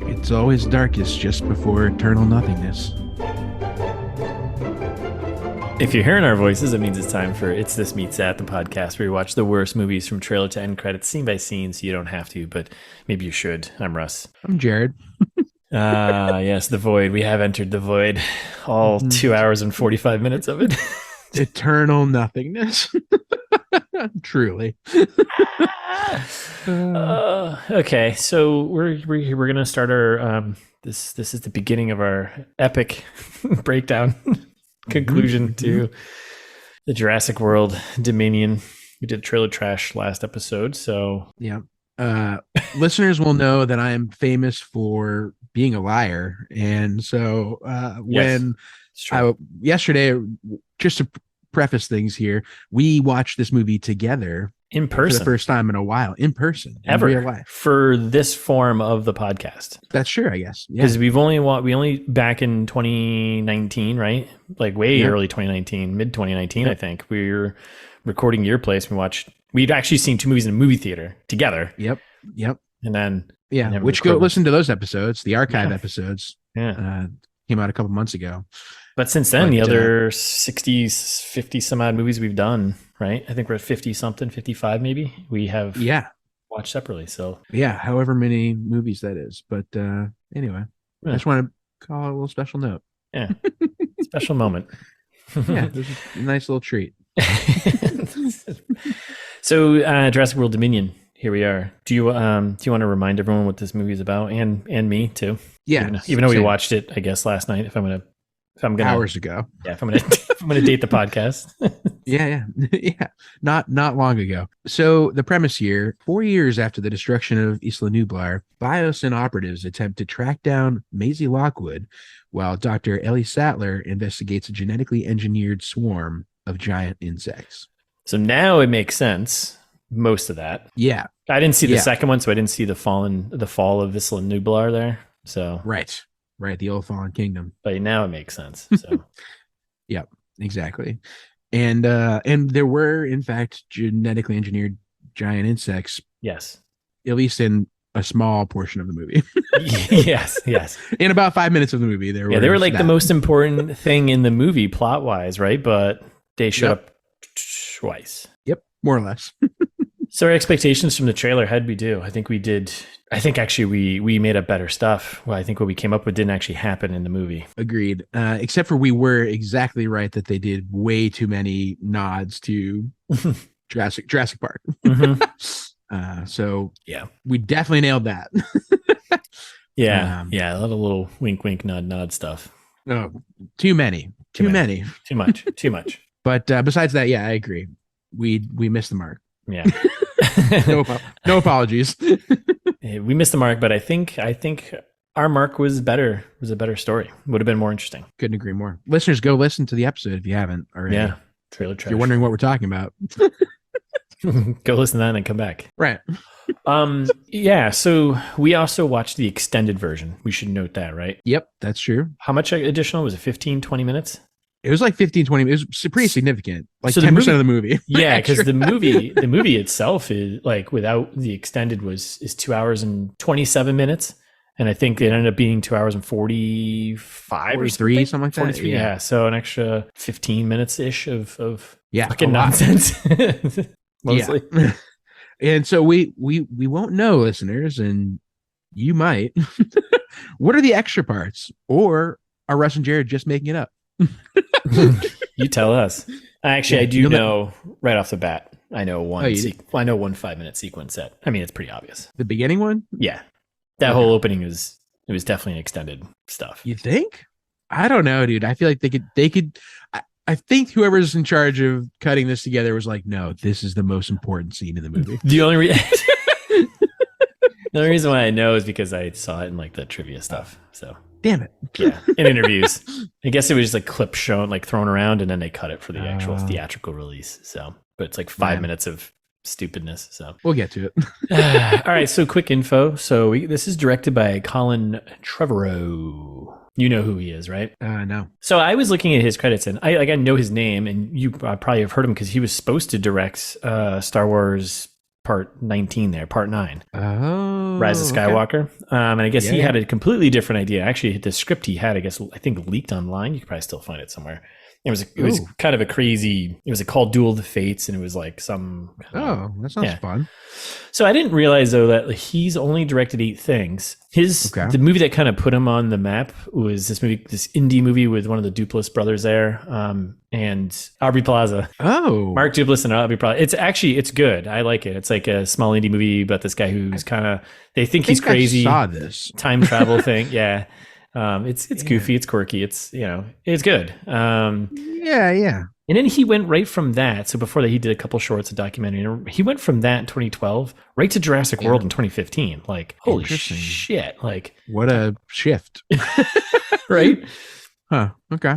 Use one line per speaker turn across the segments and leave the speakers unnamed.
It's always darkest just before eternal nothingness.
If you're hearing our voices, it means it's time for It's This Meets That, the podcast where we watch the worst movies from trailer to end credits, scene by scene, so you don't have to, but maybe you should. I'm Russ.
I'm Jared.
Yes, the void. We have entered the void. All 2 hours and 45 minutes of it.
Eternal nothingness. Truly.
Okay, so we're gonna start our this is the beginning of our epic breakdown conclusion to the Jurassic World Dominion. We did trailer trash last episode, so
yeah. Listeners will know that I am famous for being a liar, and so when yesterday, just to preface things here, we watched this movie together
in person
for the first time in a while, in person,
ever,
in real life,
for this form of the podcast.
That's true, I guess,
because we only back in 2019, right? Like way early 2019, mid 2019, I think we were recording your place. We'd actually seen two movies in a movie theater together.
Yep.
And then
which go listen to those episodes, the archive episodes.
Yeah,
came out a couple months ago.
But since then, the other 60, 50 some odd movies we've done, right? I think we're at 50 something, 55 maybe. We have watched separately. So
however many movies that is. But anyway, I just want to call it a little special note.
Yeah, special moment.
Yeah, this is a nice little treat.
So Jurassic World Dominion, here we are. Do you want to remind everyone what this movie is about, and me too?
Yeah,
even though we watched it, I guess last night. If I'm gonna
hours ago.
Yeah, if I'm gonna date the podcast.
yeah, not long ago. So the premise here: 4 years after the destruction of Isla Nublar, Biosyn operatives attempt to track down Maisie Lockwood, while Dr. Ellie Sattler investigates a genetically engineered swarm of giant insects.
So now it makes sense. Most of that.
Yeah.
I didn't see the second one, so I didn't see the fall of Isla Nublar there. So
right, the old fallen kingdom.
But now it makes sense. So
yep, exactly. And there were in fact genetically engineered giant insects.
Yes.
At least in a small portion of the movie.
yes.
In about 5 minutes of the movie, they were
like the most important thing in the movie plot wise, right? But they showed up twice.
Yep, more or less.
So our expectations from the trailer, how'd we do? I think actually we made up better stuff. Well, I think what we came up with didn't actually happen in the movie.
Agreed. Except for we were exactly right that they did way too many nods to Jurassic Park.
Mm-hmm.
So we definitely nailed that.
A lot of little wink, nod stuff.
Oh, too many. Too
much.
But besides that, I agree. We missed the mark.
Yeah.
No apologies.
We missed the mark, but I think our mark was better. It was a better story. Would have been more interesting.
Couldn't agree more. Listeners, go listen to the episode if you haven't already.
Yeah. Trailer trash.
If you're wondering what we're talking about.
Go listen to that and then come back.
Right.
So we also watched the extended version. We should note that, right?
Yep, that's true.
How much additional? Was it 15, 20 minutes?
It was like 15, 20 minutes. It was pretty significant. Like
so
10% of the movie.
Yeah, because the movie itself is like without the extended is 2 hours and 27 minutes. And I think it ended up being 2 hours and 45
43,
or
something like that.
43, yeah. So an extra 15 minutes ish of fucking
a lot.
nonsense. Mostly.
Yeah. And so we won't know, listeners, and you might. What are the extra parts? Or are Russ and Jared just making it up?
You tell us. Actually, I do know right off the bat. I know one 5-minute sequence set. I mean, it's pretty obvious.
The beginning one?
Yeah. That whole opening was definitely extended stuff.
You think? I don't know, dude. I feel like they could I think whoever's in charge of cutting this together was like, no, this is the most important scene in the movie.
The only reason why I know is because I saw it in like the trivia stuff. So
damn it.
Yeah. In interviews. I guess it was just like clips shown, like thrown around, and then they cut it for the actual theatrical release. So, but it's like 5 minutes of stupidness. So
we'll get to it.
All right. So quick info. So this is directed by Colin Trevorrow. You know who he is, right?
No.
So I was looking at his credits, and I know his name, and you probably have heard him because he was supposed to direct Star Wars part 19 there, part 9.
Oh,
Rise of Skywalker. And I guess he had a completely different idea. Actually, the script he had, I think leaked online. You could probably still find it somewhere. It was kind of a crazy. It was called Duel of the Fates, and it was like some.
That sounds fun.
So I didn't realize though that he's only directed 8 things. The movie that kind of put him on the map was this indie movie with one of the Duplass brothers there, and Aubrey Plaza.
Oh,
Mark Duplass and Aubrey Plaza. It's good. I like it. It's like a small indie movie about this guy who's kind of they think he's crazy.
I saw this
time travel thing. Yeah. It's goofy, it's quirky, it's good.
Yeah.
And then he went right from that. So before that, he did a couple shorts, a documentary. And he went from that in 2012 right to Jurassic World in 2015. Like, holy shit! Like,
what a shift,
right?
Huh? Okay.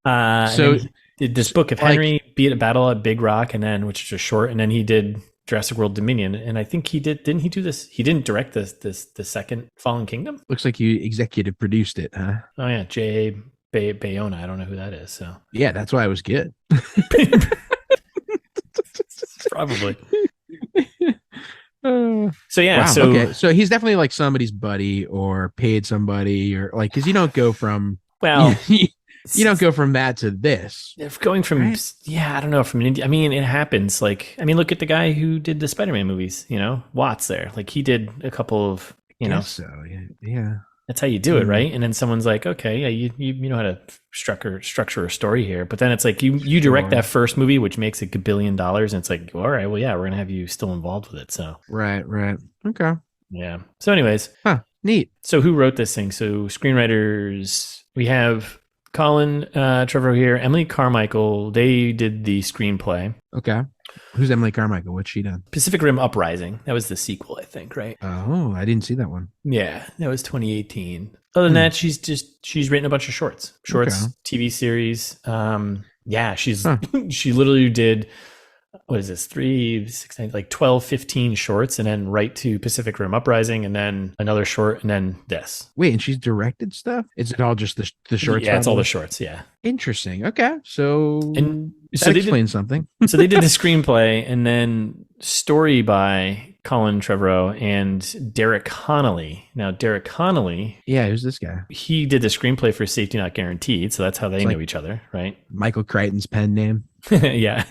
So he did this book of Henry beat a battle at Big Rock, and then which is just short, and then he did Jurassic World Dominion, and I think he didn't he do this? He didn't direct the second Fallen Kingdom.
Looks like you executive produced it, huh?
Oh yeah, J. Bayona. I don't know who that is. So
yeah, that's why it was good.
Probably. So yeah,
wow, so he's definitely like somebody's buddy or paid somebody or like because you don't go from you don't go from that to this.
Going from I don't know, from India. I mean, it happens. Like, I mean, look at the guy who did the Spider-Man movies. Watts there. Like he did a couple of
So yeah.
That's how you do it, right? And then someone's like, okay, yeah, you know how to structure a story here. But then it's like you direct that first movie, which makes $1 billion, and it's like, all right, well, yeah, we're gonna have you still involved with it. So
right, okay,
yeah. So, anyways,
neat.
So, who wrote this thing? So, screenwriters, we have Colin Trevorrow here, Emily Carmichael. They did the screenplay.
Okay. Who's Emily Carmichael? What's she done?
Pacific Rim Uprising. That was the sequel, I think, right?
Oh, I didn't see that one.
Yeah, that was 2018. Other than that, she's written a bunch of shorts, TV series. She literally did, what is this? 3, 6, 9, like 12, 15 shorts, and then right to Pacific Rim Uprising, and then another short, and then this.
Wait, and she's directed stuff? Is it all just the shorts?
Yeah, it's all the shorts. Yeah.
Interesting. Okay, so
so they
explains something.
So they did the screenplay, and then story by Colin Trevorrow and Derek Connolly. Now, Derek Connolly,
yeah, who's this guy?
He did the screenplay for Safety Not Guaranteed, so that's how they know each other, right?
Michael Crichton's pen name.
Yeah.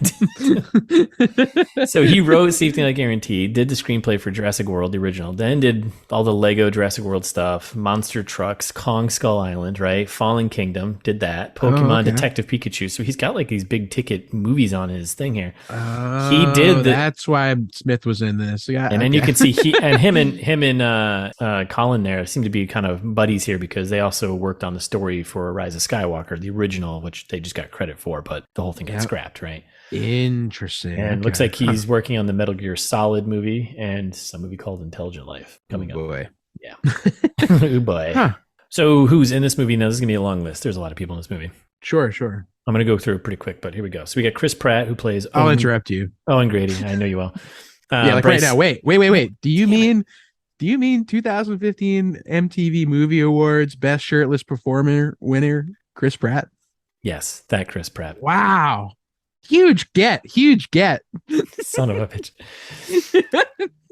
So he wrote Safety Not Guaranteed, did the screenplay for Jurassic World, the original, then did all the Lego Jurassic World stuff, Monster Trucks, Kong Skull Island, right? Fallen Kingdom, did that. Pokemon, Detective Pikachu. So he's got like these big ticket movies on his thing here. He did that's
why Smith was in this. Yeah.
And then you can see him and Colin there seem to be kind of buddies here because they also worked on the story for Rise of Skywalker, the original, which they just got credit for, but the whole thing got scrapped. Right.
Interesting.
And looks like he's working on the Metal Gear Solid movie and some movie called Intelligent Life coming up.
Boy.
Yeah. Oh boy. Huh. So who's in this movie? Now this is gonna be a long list. There's a lot of people in this movie.
Sure.
I'm gonna go through it pretty quick, but here we go. So we got Chris Pratt who plays
I'll interrupt you.
Owen Grady. I know you will.
Right now. Wait. Do you mean 2015 MTV Movie Awards Best Shirtless Performer winner Chris Pratt?
Yes, that Chris Pratt.
Wow. Huge get.
Son of a bitch.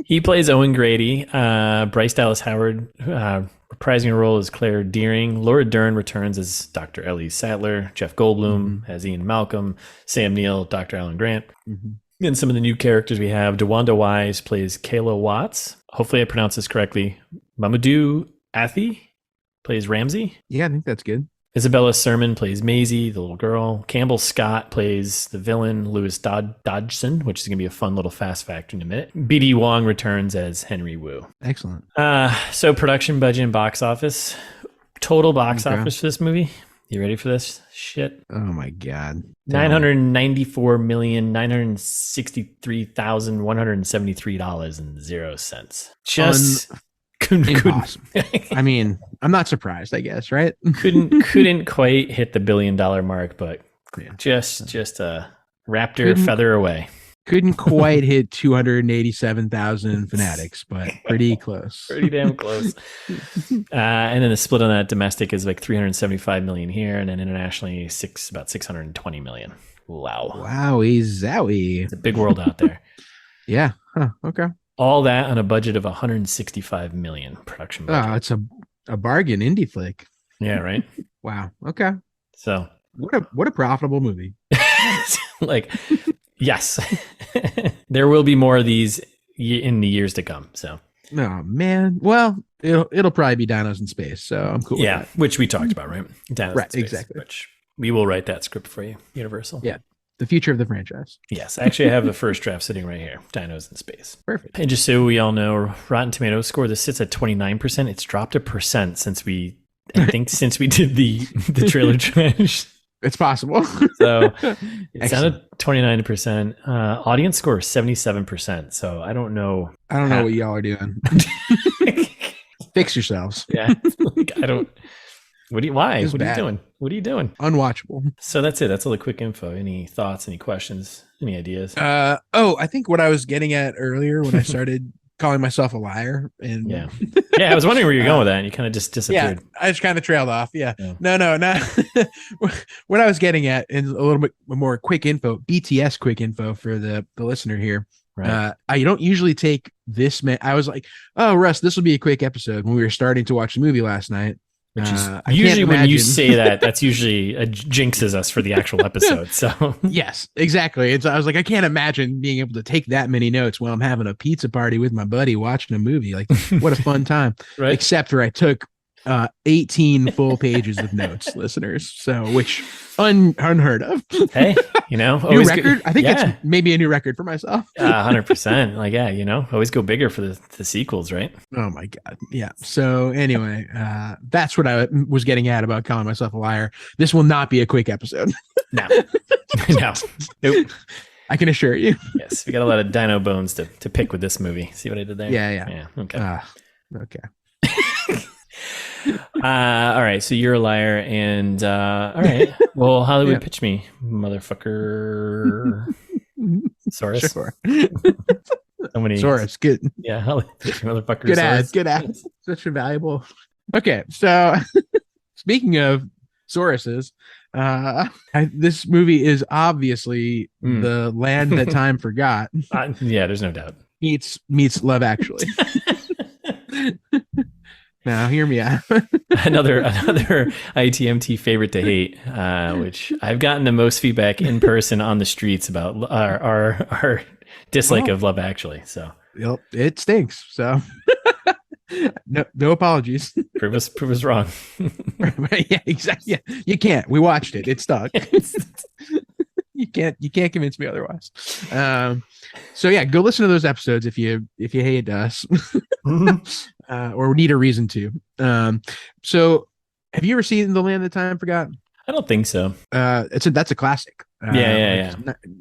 He plays Owen Grady. Bryce Dallas Howard reprising her role as Claire Deering. Laura Dern returns as Dr. Ellie Sattler. Jeff Goldblum as Ian Malcolm. Sam Neill, Dr. Alan Grant. And some of the new characters we have. DeWanda Wise plays Kayla Watts. Hopefully I pronounced this correctly. Mamadou Athie plays Ramsey.
Yeah, I think that's good.
Isabella Sermon plays Maisie, the little girl. Campbell Scott plays the villain, Louis Dodgson, which is going to be a fun little fast fact in a minute. BD Wong returns as Henry Wu.
Excellent.
So production budget and box office. Total box office for this movie. You ready for this shit?
Oh my God.
$994,963,173.00. Just
impossible. I mean, I'm not surprised, I guess, right?
couldn't quite hit the $1 billion mark, but just a raptor feather away.
Couldn't quite hit 287,000 fanatics, but pretty close.
Pretty damn close. And then the split on that domestic is like 375 million here, and then internationally about 620 million. Wow.
Wowie zowie.
It's a big world out there.
Yeah. Huh. Okay.
All that on a budget of 165 million production budget.
Oh, it's a bargain indie flick.
Yeah, right.
Wow. Okay.
So
What a profitable movie.
like, yes, there will be more of these in the years to come. So,
Oh man. Well, it'll probably be Dinos in Space, so I'm cool.
yeah,
with
which we talked about, right? Dinos
Right,
in Space,
exactly.
Which we will write that script for you, Universal.
Yeah. The future of the franchise.
Yes, actually, I have the first draft sitting right here. Dinos in Space.
Perfect.
And just so we all know, Rotten Tomatoes score this sits at 29%. It's dropped 1% since we did the trailer trash.
It's possible.
So it's down to 29%. Audience score is 77%. So I don't know.
I don't know what y'all are doing. Fix yourselves.
Yeah. Like, I don't. Why?
It's
What are
bad.
you doing? What are you doing?
Unwatchable.
So that's it. That's all the quick info. Any thoughts, any questions, any ideas?
I think what I was getting at earlier when I started calling myself a liar and
Yeah. I was wondering where you're going with that, and you kind of just disappeared.
Yeah, I just kind of trailed off. Yeah. No. What I was getting at is a little bit more quick info, BTS quick info for the listener here.
Right.
I don't usually take this. I was like, oh, Russ, this will be a quick episode when we were starting to watch the movie last night.
Which is
I
usually
can't
when you
imagine-
say that, that's usually jinxes us for the actual episode. So
Yes, exactly. I was like, I can't imagine being able to take that many notes while I'm having a pizza party with my buddy watching a movie. Like, what a fun time.
right.
Except for I took 18 full pages of notes, listeners. So, which unheard of.
Hey,
New
always
record. I think it's maybe a new record for myself.
100%. Like, always go bigger for the sequels, right?
Oh my God. Yeah. So anyway, that's what I was getting at about calling myself a liar. This will not be a quick episode.
No. No. Nope.
I can assure you.
Yes, we got a lot of dino bones to pick with this movie. See what I did there?
Yeah.
Okay.
Okay.
All right, so you're a liar, and all right. Well, Hollywood, pitch me, motherfucker. Saurus.
Sure.
So many.
Saurus. Good.
Yeah, Hollywood, pitch me, motherfucker.
Good
Saurus.
ad. Good ad. Such a valuable. Okay, so speaking of Sauruses, this movie is obviously the land that time forgot.
Yeah, there's no doubt.
Meets Love Actually. Now, hear me out.
another ITMT favorite to hate, which I've gotten the most feedback in person on the streets about our dislike of Love Actually. So
Yep, it stinks. So no apologies.
prove us wrong.
Yeah, exactly. Yeah, you can't. We watched it. It stuck. You can't convince me otherwise. So yeah, go listen to those episodes if you hate us. Or need a reason to. So have you ever seen The Land That Time Forgot?
I don't think so.
That's a classic.
Yeah.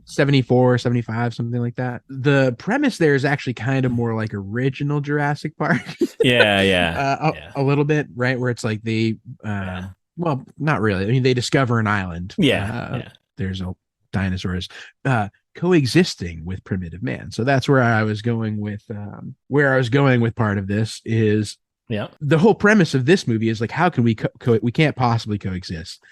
74, 75, something like that. The premise there is actually kind of more like original Jurassic Park.
Yeah.
A little bit, right? Where it's like they, well, not really. I mean, they discover an island. There's dinosaurs coexisting with primitive man. So that's where I was going with part of this is the whole premise of this movie is like, how can we we can't possibly coexist.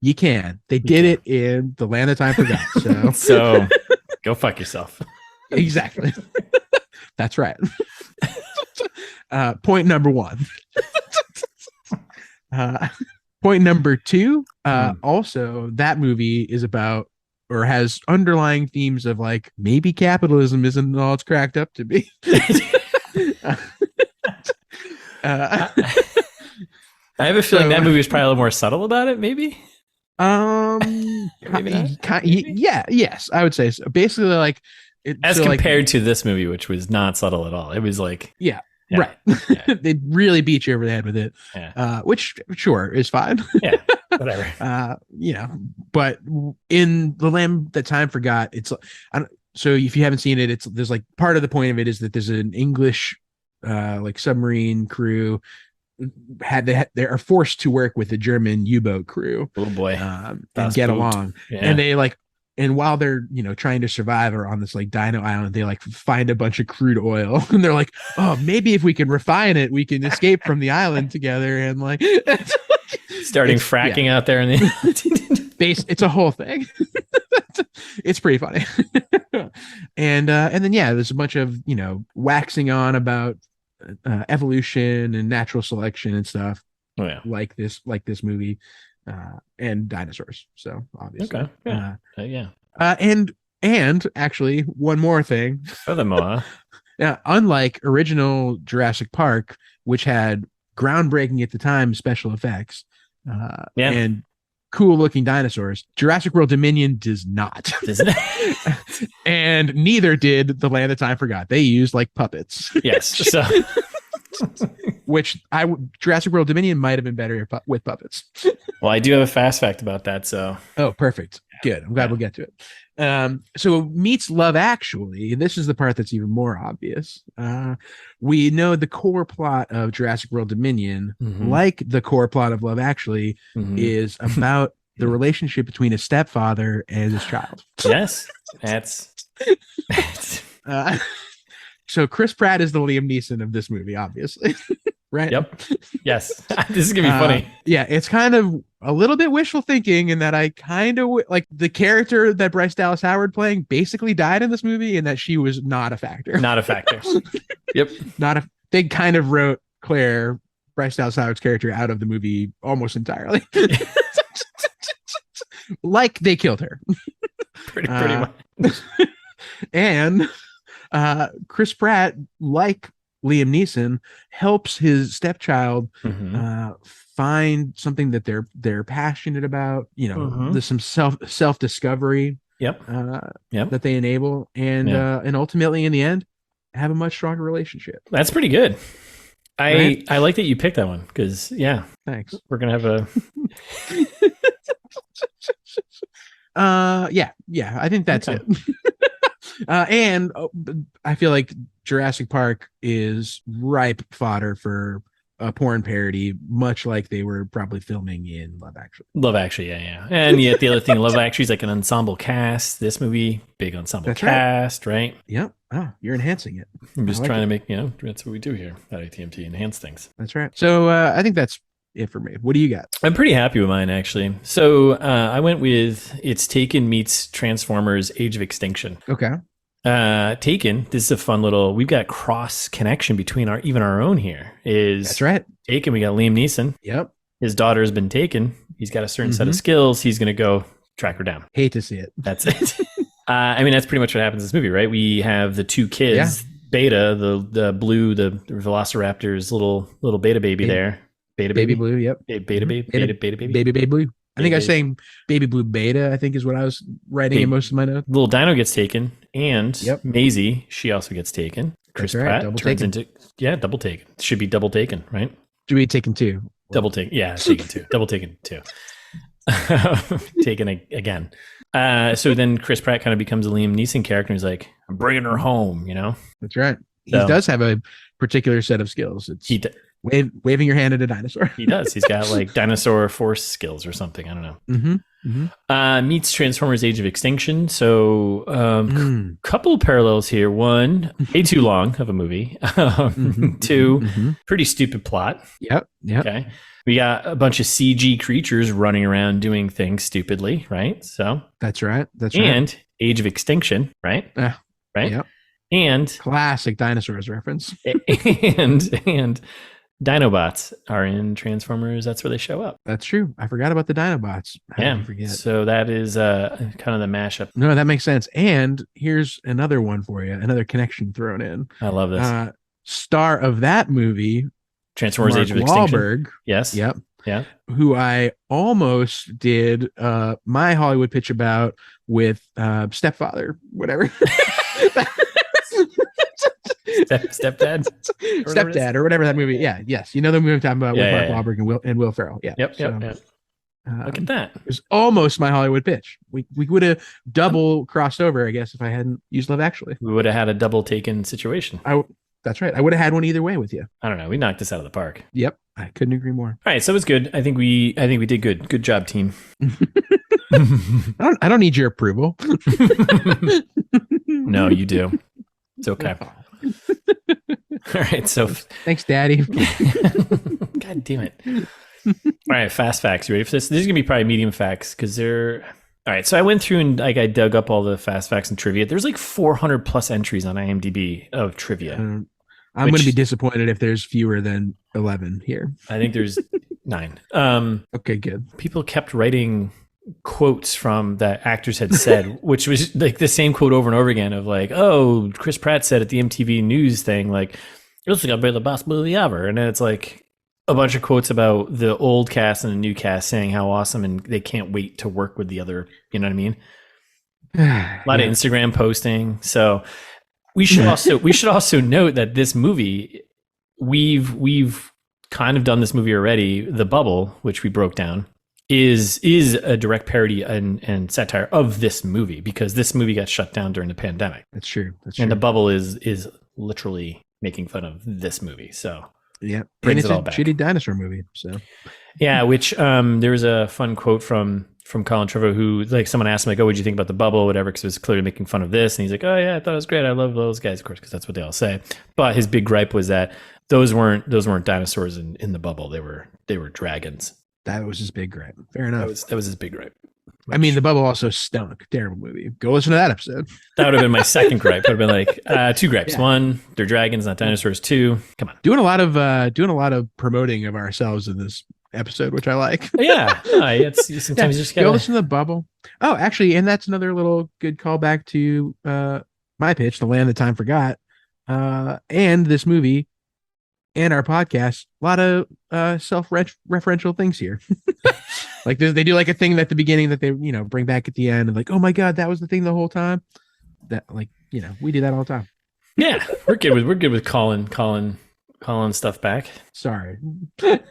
You can. They did it in The Land That Time Forgot.
So go fuck yourself.
Exactly. That's right. Point number one. Point number two, also that movie is about or has underlying themes of like maybe capitalism isn't all it's cracked up to be.
I have a feeling that movie was probably a little more subtle about it, maybe.
Yes, I would say so. Basically, like
as compared to this movie, which was not subtle at all. It was like
right. They really beat you over the head with it, which sure is fine.
Yeah, whatever.
But in The Land That Time Forgot, it's so if you haven't seen it, there's like part of the point of it is that there's an English like submarine crew they are forced to work with the German U-boat crew.
Oh boy,
and get along, and they like. And while they're, trying to survive or on this like dino island, they like find a bunch of crude oil and they're like, oh, maybe if we can refine it, we can escape from the island together. And like
starting fracking out there in the
base. It's a whole thing. It's pretty funny. And then there's a bunch of waxing on about evolution and natural selection and stuff.
Oh yeah,
like this movie, and dinosaurs. So obviously,
okay, yeah,
and actually one more thing.
Furthermore,
unlike original Jurassic Park, which had groundbreaking at the time special effects, and cool looking dinosaurs, Jurassic World Dominion does not.
Doesn't it?
And neither did The Land That Time Forgot. They used like puppets.
Yes. So.
Which Jurassic World Dominion might have been better with puppets.
Well, I do have a fast fact about that. So.
Oh, perfect. Good. I'm glad we'll get to it. So meets Love Actually. This is the part that's even more obvious. We know the core plot of Jurassic World Dominion, like the core plot of Love Actually, is about the relationship between a stepfather and his child.
Yes, that's.
So Chris Pratt is the Liam Neeson of this movie, obviously. Right?
Yep. Yes. This is going to be funny.
Yeah, it's kind of a little bit wishful thinking in that I kind of like the character that Bryce Dallas Howard playing basically died in this movie and that she was not a factor.
Not a factor. Yep.
They kind of wrote Claire, Bryce Dallas Howard's character, out of the movie almost entirely. Like they killed her.
Pretty much.
And Chris Pratt, like Liam Neeson, helps his stepchild find something that they're passionate about. There's some self discovery.
Yep.
That they enable, and ultimately in the end, have a much stronger relationship.
That's pretty good. I like that you picked that one because
thanks.
We're gonna have a.
I think that's it. And I feel like Jurassic Park is ripe fodder for a porn parody, much like they were probably filming in Love Actually. Love
Actually, yeah. And yet the other thing, Love Actually is like an ensemble cast. This movie, big ensemble cast, right?
Yep. Oh, you're enhancing it.
I'm just trying to make, that's what we do here at ATMT, enhance things.
That's right. So I think that's it for me. What do you got?
I'm pretty happy with mine, actually. So I went with It's Taken meets Transformers Age of Extinction.
Okay.
Taken, this is a fun little, we've got cross connection between our own here.
That's right.
Taken, we got Liam Neeson.
Yep.
His daughter has been taken. He's got a certain set of skills. He's going to go track her down.
Hate to see it.
That's it. That's pretty much what happens in this movie, right? We have the two kids, Beta, the blue, the Velociraptor's little beta baby there. Beta
baby blue, yep.
Beta baby. Beta baby.
Baby blue. I think I was saying baby blue beta, I think is what I was writing in most of my notes.
Little Dino gets taken, and Maisie, she also gets taken. Chris Pratt turns into double taken. Should be double taken, right?
Should be taken two.
Double taken. Yeah, taken two. Double taken two. Taken again. So then Chris Pratt kind of becomes a Liam Neeson character. And he's like, I'm bringing her home,
That's right. He does have a particular set of skills. It's waving your hand at a dinosaur.
He does. He's got like dinosaur force skills or something. I don't know. Meets Transformers Age of Extinction. So couple of parallels here. One, way too long of a movie. Two, pretty stupid plot.
Yep.
Okay. We got a bunch of CG creatures running around doing things stupidly, right? So
that's right.
And Age of Extinction, right? Right.
Yep.
And
classic dinosaurs reference.
and Dinobots are in Transformers. That's where they show up.
That's true. I forgot about the Dinobots. How did I forget?
So that is kind of the mashup.
No, that makes sense. And here's another one for you. Another connection thrown in.
I love this.
Star of that movie,
Transformers Age of Extinction.
Wahlberg.
Yes.
Yep.
Yeah.
Who I almost did my Hollywood pitch about with Stepfather, whatever. Stepdad or whatever that movie. Yeah, yes, you know the movie I'm talking about with Mark Wahlberg and Will Ferrell. Yeah,
yep. Look at that.
It was almost my Hollywood pitch. We would have double crossed over, I guess, if I hadn't used Love Actually.
We would have had a double taken situation.
That's right. I would have had one either way with you.
I don't know. We knocked this out of the park.
Yep, I couldn't agree more.
All right, so it was good. I think we did good. Good job, team.
I don't need your approval.
No, you do. It's okay. All right, so
thanks, Daddy.
God damn it. All right, fast facts. You ready for this? This is gonna be probably medium facts because they're All right, so I went through and like I dug up all the fast facts and trivia. There's like 400 plus entries on IMDb of trivia.
I'm going to be disappointed if there's fewer than 11 here.
I think there's 9.
Okay, good.
People kept writing quotes from that actors had said, which was like the same quote over and over again of like, oh, Chris Pratt said at the MTV News thing, like, this is going to be the best movie ever. And then it's like a bunch of quotes about the old cast and the new cast saying how awesome and they can't wait to work with the other, you know what I mean? A lot of Instagram posting. So we should also note that this movie, we've kind of done this movie already. The Bubble, which we broke down, is a direct parody and satire of this movie because this movie got shut down during the pandemic.
That's true.
And The Bubble is literally making fun of this movie. So
yeah,
brings
and it's
it all
a
back.
shitty dinosaur movie. So
yeah, which there was a fun quote from Colin Trevorrow who like someone asked him like, oh, what'd you think about The Bubble, whatever, because it was clearly making fun of this, and he's like, oh yeah, I thought it was great. I love those guys, of course, because that's what they all say. But his big gripe was that those weren't dinosaurs in The Bubble. They were dragons.
That was his big gripe. Fair enough.
That was his big gripe.
I mean, The Bubble also stunk. Terrible movie. Go listen to that episode.
That would have been my second gripe. Would have been like 2 gripes. Yeah. 1, they're dragons, not dinosaurs. 2, come on.
Doing a lot of promoting of ourselves in this episode, which I like.
Yeah. Sometimes you just gotta
go listen to The Bubble. Oh, actually, and that's another little good callback to my pitch, The Land That Time Forgot, and this movie and our podcast. A lot of self-referential things here. Like they do like a thing at the beginning that they bring back at the end and like, oh my god, that was the thing the whole time. That we do that all the time.
Yeah, we're good with calling stuff back.
Sorry,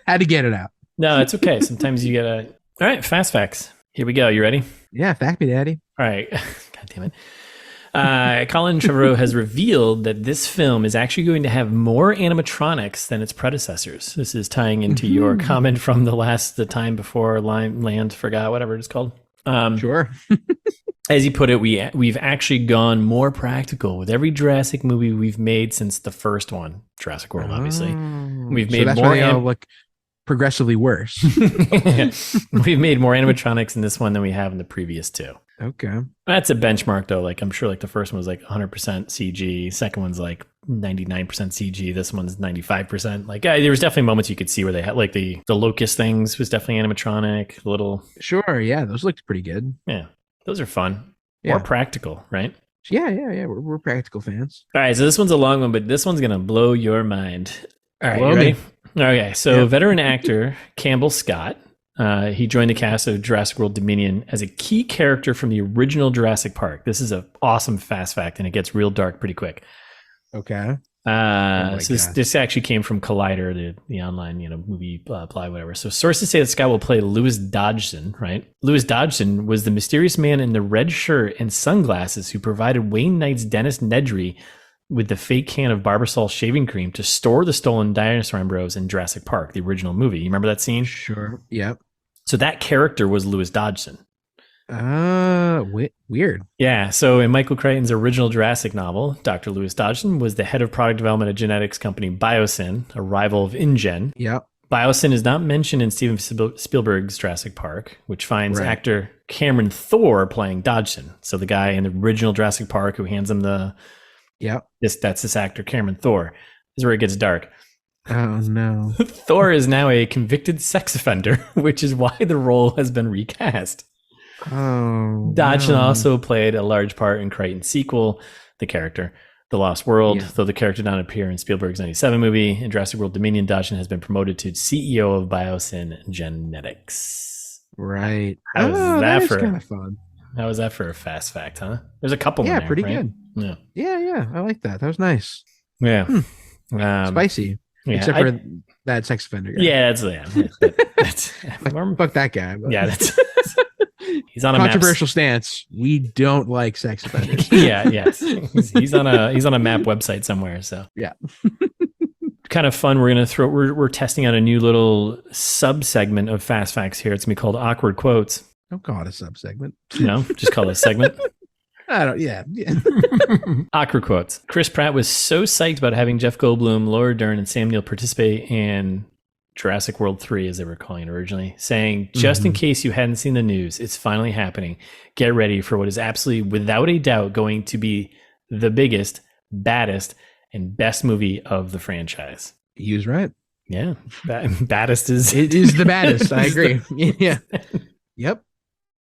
had to get it out.
No, it's okay. Sometimes you gotta. All right, fast facts. Here we go. You ready?
Yeah, fact me, daddy.
All right. God damn it. Colin Trevorrow has revealed that this film is actually going to have more animatronics than its predecessors. This is tying into your comment from the time before Land Forgot, whatever it's called.
Sure.
As he put it, we've actually gone more practical with every Jurassic movie we've made since the first one, Jurassic World, obviously. We've made
that's
more
why they all look progressively worse.
We've made more animatronics in this one than we have in the previous 2.
Okay.
That's a benchmark though. Like I'm sure like the first one was like 100% CG. Second one's like 99% CG. This one's 95%. Like there was definitely moments you could see where they had like the locust things was definitely animatronic. Little.
Sure. Yeah. Those looked pretty good.
Yeah. Those are fun.
Yeah.
More practical, right?
Yeah. We're practical fans.
All right. So this one's a long one, but this one's going to blow your mind. All right. You ready? Okay. So veteran actor Campbell Scott. He joined the cast of Jurassic World Dominion as a key character from the original Jurassic Park. This is an awesome fast fact, and it gets real dark pretty quick.
Okay.
So this actually came from Collider, the online movie blah whatever. So sources say that Scott will play Lewis Dodgson, right? Lewis Dodgson was the mysterious man in the red shirt and sunglasses who provided Wayne Knight's Dennis Nedry with the fake can of Barbasol shaving cream to store the stolen dinosaur embryos in Jurassic Park, the original movie. You remember that scene?
Sure. Yep.
So that character was Lewis Dodgson.
Weird.
Yeah. So in Michael Crichton's original Jurassic novel, Dr. Lewis Dodgson was the head of product development at genetics company Biosyn, a rival of InGen.
Yep.
Biosyn is not mentioned in Steven Spielberg's Jurassic Park, which finds actor Cameron Thor playing Dodgson. So the guy in the original Jurassic Park who hands him the that's this actor Cameron Thor. This is where it gets dark.
Oh no.
Thor is now a convicted sex offender, which is why the role has been recast.
Oh.
Dodgson also played a large part in Crichton's sequel, the character, The Lost World, though the character did not appear in Spielberg's 97 movie. In Jurassic World Dominion, Dodgson has been promoted to CEO of Biosyn Genetics.
Right.
How was that for
kind of fun?
How was that for a fast fact, huh? There's a couple in there,
pretty
right?
good.
Yeah.
I like that. That was nice.
Yeah.
Spicy.
Yeah,
except for that sex offender guy.
Yeah, that's
fuck that guy. But.
Yeah, that's he's on a
controversial stance. We don't like sex offenders.
Yes. He's on a map website somewhere. So
yeah.
Kind of fun. We're testing out a new little sub segment of fast facts here. It's gonna be called Awkward Quotes.
Don't call it a sub segment.
No, just call it a segment.
I don't. Yeah.
Awkward Quotes. Chris Pratt was so psyched about having Jeff Goldblum, Laura Dern, and Sam Neill participate in Jurassic World 3, as they were calling it originally, saying, just in case you hadn't seen the news, it's finally happening. Get ready for what is absolutely, without a doubt, going to be the biggest, baddest, and best movie of the franchise.
He was right.
Yeah. Baddest is...
It is the baddest. I agree. Yeah. Yep.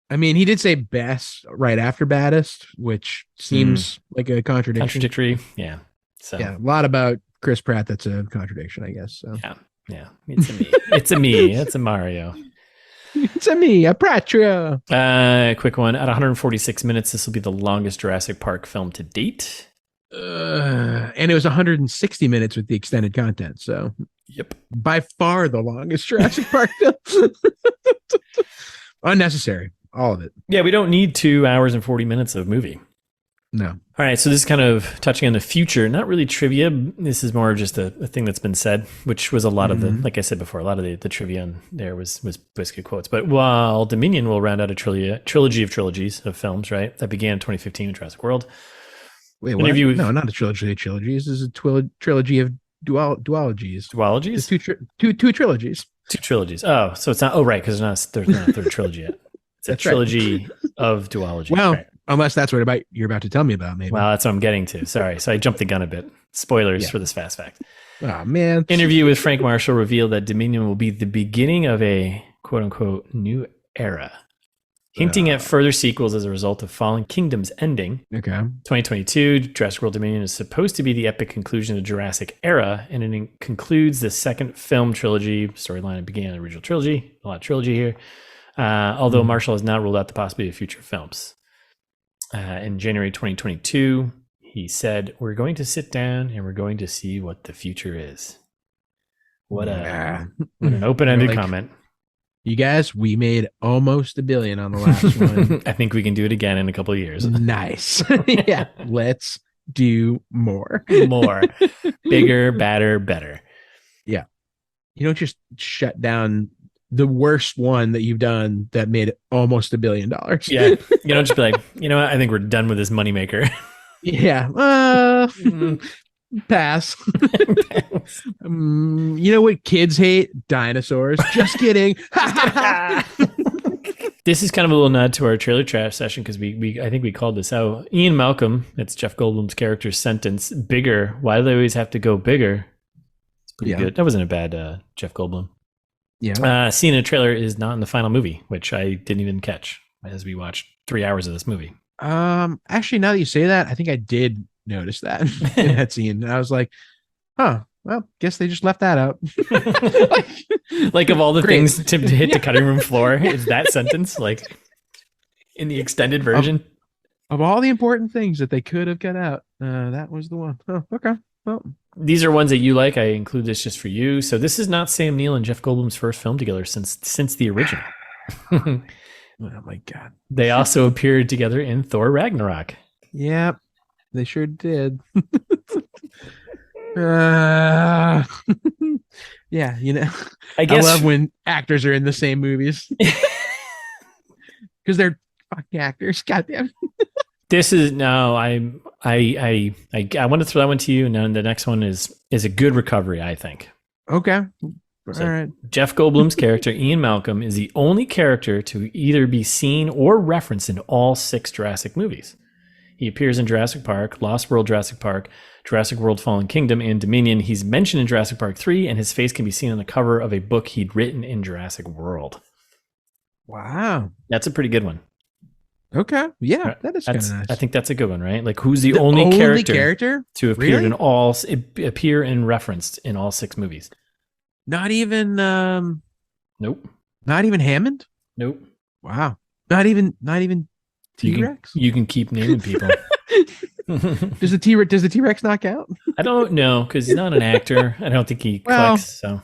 I mean, he did say best right after baddest, which seems like a contradiction.
Contradictory. Yeah. So
yeah, a lot about Chris Pratt. That's a contradiction, I guess. So.
Yeah. It's a me. It's a me. It's a Mario.
It's a me, a Pratria.
Quick one. At 146 minutes, this will be the longest Jurassic Park film to date.
And it was 160 minutes with the extended content. So,
yep,
by far the longest Jurassic Park film. Unnecessary, all of it.
Yeah, we don't need 2 hours and 40 minutes of movie.
No.
All right, so this is kind of touching on the future. Not really trivia. This is more just a thing that's been said, which was a lot of the, like I said before, a lot of the trivia on there was basically quotes. But while Dominion will round out a trilogy of trilogies of films, right? That began in 2015 with Jurassic World.
Wait, what? No, not a trilogy of trilogies. This is a trilogy of duologies.
Duologies?
Two trilogies.
Two trilogies. Oh, so it's not. Oh, right, because there's not a third trilogy yet. It's a trilogy of duology.
Well,
right.
Unless that's what you're about to tell me about, maybe.
Well, that's what I'm getting to. Sorry, so I jumped the gun a bit. Spoilers for this fast fact.
Oh man!
Interview with Frank Marshall revealed that Dominion will be the beginning of a quote unquote new era, hinting at further sequels as a result of Fallen Kingdom's ending.
Okay.
2022, Jurassic World Dominion is supposed to be the epic conclusion of the Jurassic era, and it concludes the second film trilogy storyline that began in the original trilogy. A lot of trilogy here. Although Marshall has not ruled out the possibility of future films. In January 2022, he said, "We're going to sit down and we're going to see what the future is." What an open-ended comment.
You guys, we made almost $1 billion on the last one.
I think we can do it again in a couple of years.
Nice. Yeah, let's do more.
More. Bigger, badder, better.
Yeah. You don't just shut down the worst one that you've done that made almost $1 billion.
Yeah. You don't just be like, you know what? I think we're done with this moneymaker.
Yeah. Pass. You know what kids hate? Dinosaurs. Just kidding.
This is kind of a little nod to our trailer trash session because I think we called this out. Ian Malcolm, that's Jeff Goldblum's character's sentence, bigger. Why do they always have to go bigger? It's pretty good. That wasn't a bad Jeff Goldblum.
Yeah.
Scene in a trailer is not in the final movie, which I didn't even catch as we watched 3 hours of this movie.
Actually, now that you say that, I think I did notice that in that scene. And I was like, huh, well, guess they just left that out.
like of all the things to hit the cutting room floor, is that sentence like in the extended version?
Of all the important things that they could have cut out, that was the one. Oh, okay. Well,
these are ones that you like. I include this just for you. So this is not Sam Neill and Jeff Goldblum's first film together since the original.
Oh my God.
They also appeared together in Thor Ragnarok.
Yep, they sure did. Yeah, you know, I love when actors are in the same movies because they're fucking actors. Goddamn.
This is I want to throw that one to you, and then the next one is a good recovery, I think.
Okay.
So
all right.
Jeff Goldblum's character, Ian Malcolm, is the only character to either be seen or referenced in all 6 Jurassic movies. He appears in Jurassic Park, Lost World Jurassic Park, Jurassic World Fallen Kingdom, and Dominion. He's mentioned in Jurassic Park 3, and his face can be seen on the cover of a book he'd written in Jurassic World.
Wow.
That's a pretty good one.
Okay. Yeah, that is kind of nice.
I think that's a good one, right? Like, who's the only character to appear appear and referenced in all 6 movies?
Not even
Nope.
Not even Hammond?
Nope.
Wow. Not even T-Rex?
You can keep naming people.
Does the T-Rex knock out?
I don't know, because he's not an actor. I don't think he collects, so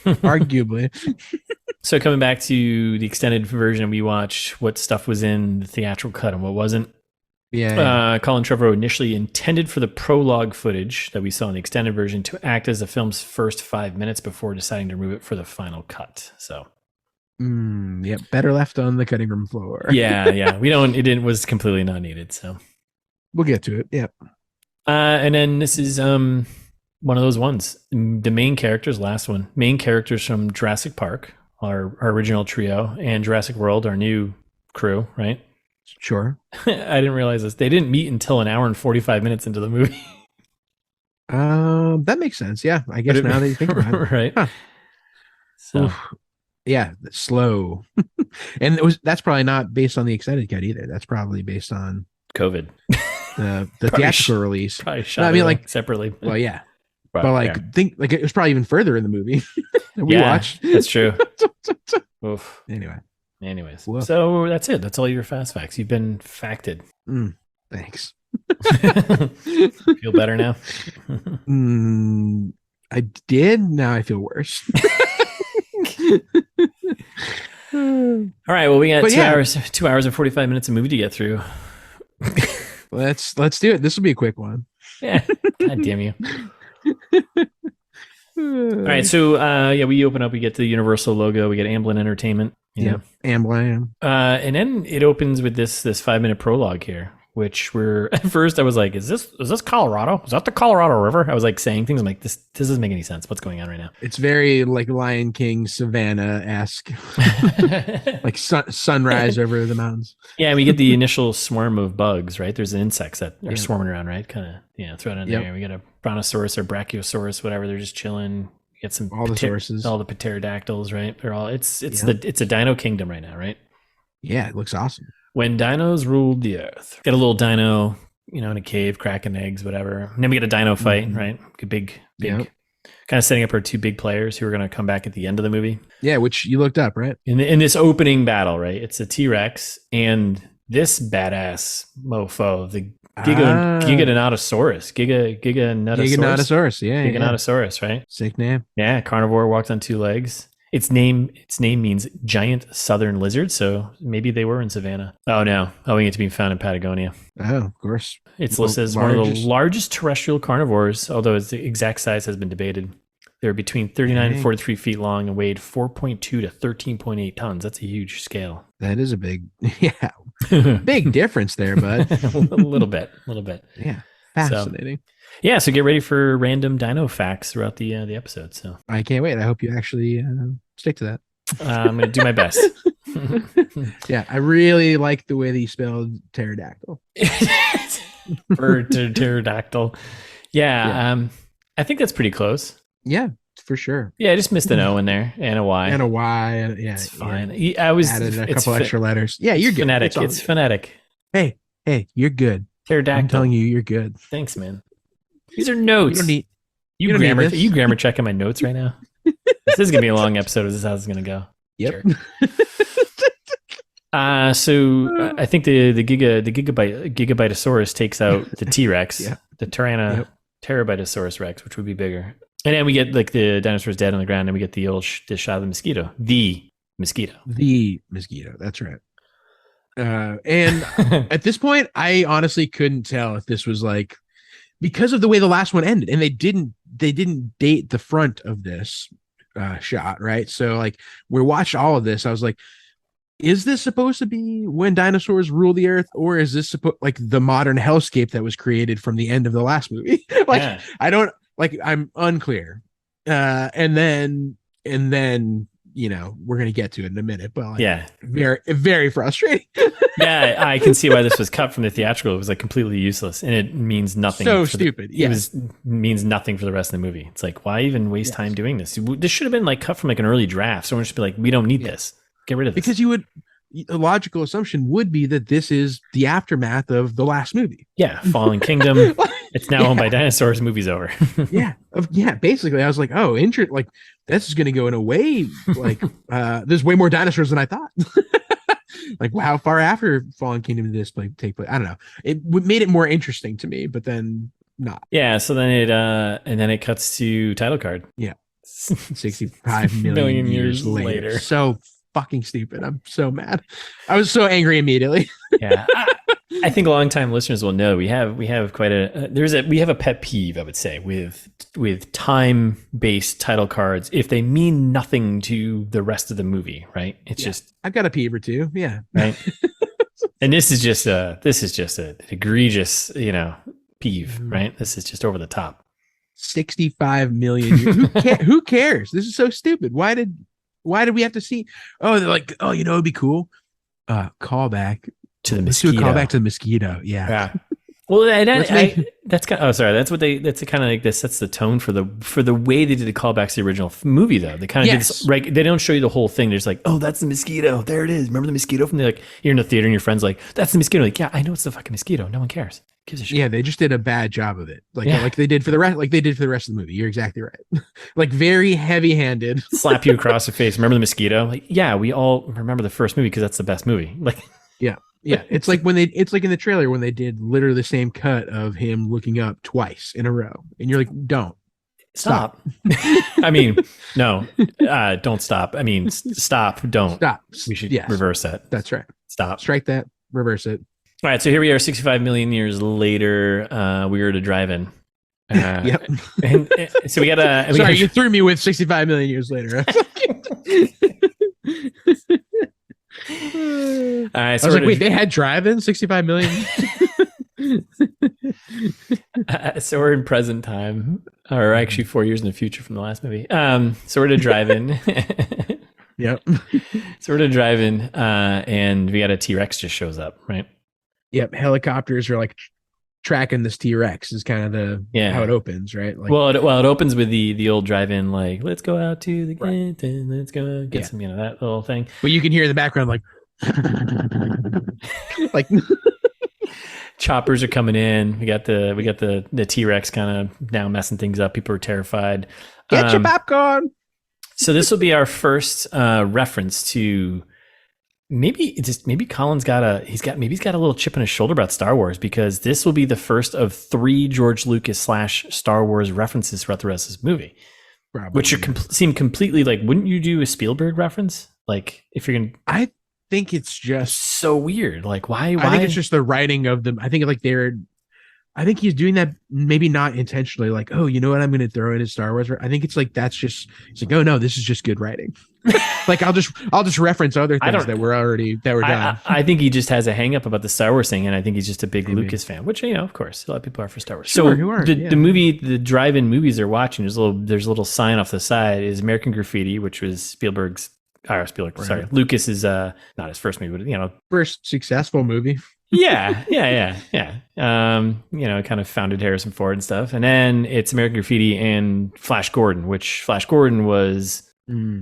arguably.
So coming back to the extended version, we watch what stuff was in the theatrical cut and what wasn't.
Yeah.
Colin Trevorrow initially intended for the prologue footage that we saw in the extended version to act as the film's first 5 minutes before deciding to remove it for the final cut. So,
yep, better left on the cutting room floor.
yeah. It was completely not needed. So
we'll get to it. Yep.
And then this is one of those ones. The main characters, last one, main characters from Jurassic Park, our original trio, and Jurassic World, our new crew, right?
Sure.
I didn't realize this. They didn't meet until an hour and 45 minutes into the movie.
That makes sense. Yeah, I guess now that you think about it,
right?
Huh.
So,
Oof. Yeah, slow. And that's probably not based on the extended cut either. That's probably based on
COVID.
The theatrical release.
Probably shot.
No, I mean, like
separately.
Well, yeah, but like think like it was probably even further in the movie that we watched.
That's true. Oof. Anyways,
Woof.
So that's it. That's all your fast facts. You've been facted.
Thanks.
Feel better now?
I did. Now I feel worse.
All right. Well, we got 2 hours and 45 minutes of movie to get through.
Let's do it. This will be a quick one.
Yeah. God damn you. All right. So we open up. We get to the Universal logo. We get Amblin Entertainment.
Yeah, Amblin.
And then it opens with this 5-minute prologue here, which at first I was like, is this Colorado? Is that the Colorado River? I was like saying things. I'm like, this doesn't make any sense. What's going on right now?
It's very like Lion King Savannah-esque, like sunrise over the mountains.
Yeah, and we get the initial swarm of bugs, right? There's insects that are swarming around, right? Kind of thrown in there. We got a brontosaurus or brachiosaurus, whatever. They're just chilling. You get some
all the sources,
all the pterodactyls, right? They're all it's a dino kingdom right now, right?
Yeah, it looks awesome.
When dinos ruled the earth. Get a little dino, in a cave, cracking eggs, whatever. And then we get a dino fight, right? A big, kind of setting up our two big players who are going to come back at the end of the movie.
Yeah, which you looked up, right?
In this opening battle, right? It's a T-Rex and this badass mofo, the Giganotosaurus.
Giganotosaurus, yeah.
Giganotosaurus, right?
Sick name.
Yeah, carnivore, walks on 2 legs. Its name means giant southern lizard, so maybe they were in Savannah. Oh no, owing it to being found in Patagonia.
Oh, of course.
It's listed as one of the largest terrestrial carnivores, although its exact size has been debated. They're between 39 and 43 feet long and weighed 4.2 to 13.8 tons. That's a huge scale.
That is a big, big difference there, bud.
a little bit.
Yeah, fascinating.
So get ready for random dino facts throughout the episode. So
I can't wait. I hope you actually stick to that.
I'm going to do my best.
Yeah, I really like the way that you spelled pterodactyl.
Pterodactyl. Yeah. I think that's pretty close.
Yeah, for sure.
Yeah, I just missed an O in there and a Y.
And a Y. And, yeah,
it's fine. Yeah. I was
added a couple extra letters. Yeah, you're good.
Phonetic. It's phonetic.
Hey, you're good.
Pterodactyl.
I'm telling you, you're good.
Thanks, man. These are notes. You grammar checking my notes right now? This is gonna be a long episode. This is how this is gonna go.
Yep.
Sure. So I think the Gigabitosaurus takes out the T-Rex, the Terabytosaurus Rex, which would be bigger. And then we get like the dinosaurs dead on the ground, and we get the shot of the mosquito. The mosquito.
That's right. And at this point, I honestly couldn't tell if this was like, because of the way the last one ended, and they didn't date the front of this shot, right? So like we watched all of this. I was like, is this supposed to be when dinosaurs rule the earth, or is this like the modern hellscape that was created from the end of the last movie? I'm unclear. And then we're gonna get to it in a minute, but very, very frustrating.
Yeah, I can see why this was cut from the theatrical. It was like completely useless, and it means nothing.
So stupid.
Means nothing for the rest of the movie. It's like, why even waste time doing this? This should have been like cut from like an early draft. Someone should be like, we don't need this. Get rid of this.
Because a logical assumption would be that this is the aftermath of the last movie.
Yeah, Fallen Kingdom. It's now owned by dinosaurs. Movie's over.
Yeah. Basically, I was like, oh, like this is going to go in a way like there's way more dinosaurs than I thought. Like, how far after Fallen Kingdom did this take place? I don't know. It made it more interesting to me, but then not.
Yeah. So then it cuts to title card.
Yeah, 65 million years later. So fucking stupid. I'm so mad. I was so angry immediately.
Yeah. I think longtime listeners will know we have quite we have a pet peeve, I would say, with time-based title cards if they mean nothing to the rest of the movie, right? It's just
I've got a peeve or two, yeah.
Right. And this is just an egregious, peeve, right? This is just over the top.
65 million years. Who cares? This is so stupid. Why did we have to see? Oh, they're like, oh, it'd be cool. Callback
to the mosquito.
Callback to the mosquito. Yeah.
Well, that's kind of, oh, sorry. That's kind of like this sets the tone for the way they did the callbacks to the original movie, though. They kind of did this, right? They don't show you the whole thing. They're just like, oh, that's the mosquito. There it is. Remember the mosquito from like, you're in the theater and your friend's like, that's the mosquito. Like, yeah, I know it's the fucking mosquito. No one cares. Gives a shit.
Yeah, they just did a bad job of it. Like they did for the rest, of the movie. You're exactly right. Like very heavy-handed.
Slap you across the face. Remember the mosquito? Like, yeah, we all remember the first movie because that's the best movie. Like,
yeah. Yeah, it's like in the trailer when they did literally the same cut of him looking up twice in a row, and you're like, don't stop.
I mean, no, don't stop. I mean, stop, don't
stop.
We should reverse that.
That's right.
Stop.
Strike that. Reverse it.
All right, so here we are, 65 million years later. We were at a drive-in.
Yep.
And so we got a.
Sorry, you threw me with 65 million years later. I was like, wait, they had drive-in 65 million.
So we're in present time, or actually 4 years in the future from the last movie. So we're at a drive-in.
Yep.
So we're at a drive-in, and we got a T-Rex just shows up, right?
Yep. Helicopters are like tracking this T-Rex is kind of how it opens, right? Like,
well, it opens with the old drive-in, like, let's go out to the gate and let's go get some, that little thing.
But you can hear in the background, like, like
choppers are coming in. We got the T-Rex kind of now messing things up. People are terrified.
Get your popcorn.
So this will be our first reference to. Maybe Colin's got a little chip on his shoulder about Star Wars, because this will be the first of 3 George Lucas / Star Wars references throughout the rest of this movie. Probably, which seem completely like, wouldn't you do a Spielberg reference? Like, if you're gonna,
I think it's just
so weird. Like, why?
I think it's just the writing of them. I think he's doing that maybe not intentionally. Like, oh, you know what? I'm going to throw in his Star Wars. I think it's like it's like, oh no, this is just good writing. Like I'll just reference other things that were done.
I think he just has a hang up about the Star Wars thing, and I think he's just a big Lucas fan, which of course a lot of people are for Star Wars.
Sure,
so the movie, the drive-in movies they're watching, there's a little sign off the side is American Graffiti, which was Spielberg's. Sorry, Lucas's not his first movie, but
first successful movie.
Yeah. Kind of founded Harrison Ford and stuff. And then it's American Graffiti and Flash Gordon, which Flash Gordon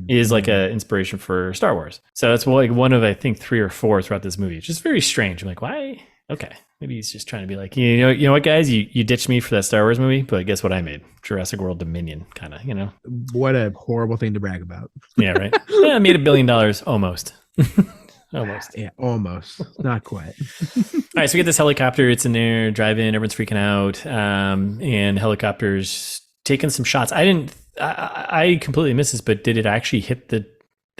is like a inspiration for Star Wars. So that's like one of, I think, 3 or 4 throughout this movie. It's just very strange. I'm like, why? Okay. Maybe he's just trying to be like, you know what, guys, you ditched me for that Star Wars movie, but guess what I made? Jurassic World Dominion, kind of,
What a horrible thing to brag about.
Yeah, right. I made $1 billion almost. Almost.
Yeah, almost. Not quite.
All right, so we get this helicopter. It's in there, drive in, everyone's freaking out, and helicopter's taking some shots. I completely missed this, but did it actually hit the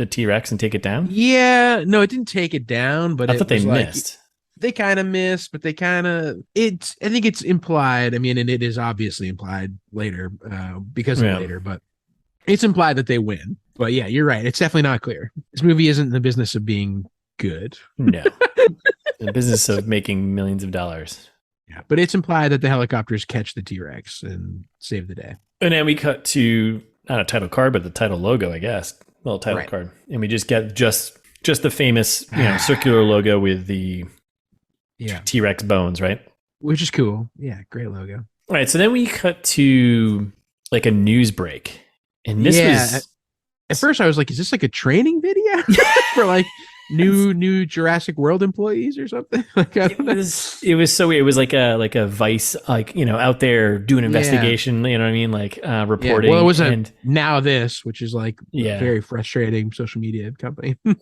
T-Rex and take it down?
Yeah, no, it didn't take it down, but
I thought they missed.
They kind of missed, but I think it's implied. I mean, and it is obviously implied later because of later, but it's implied that they win. But yeah, you're right. It's definitely not clear. This movie isn't in the business of being good.
No. The business of making millions of dollars.
Yeah, but it's implied that the helicopters catch the T-Rex and save the day.
And then we cut to not a title card, but the title logo, I guess. Little title card. And we just get just the famous, circular logo with the T-Rex bones, right?
Which is cool. Yeah, great logo.
All right, so then we cut to like a news break. And this was...
At first I was like, is this like a training video for like new Jurassic World employees or something? Like,
it was so weird. It was like a Vice, like, out there doing investigation, you know what I mean? Like reporting.
Yeah. Well, it was Now This, which is like a very frustrating social media company.
Is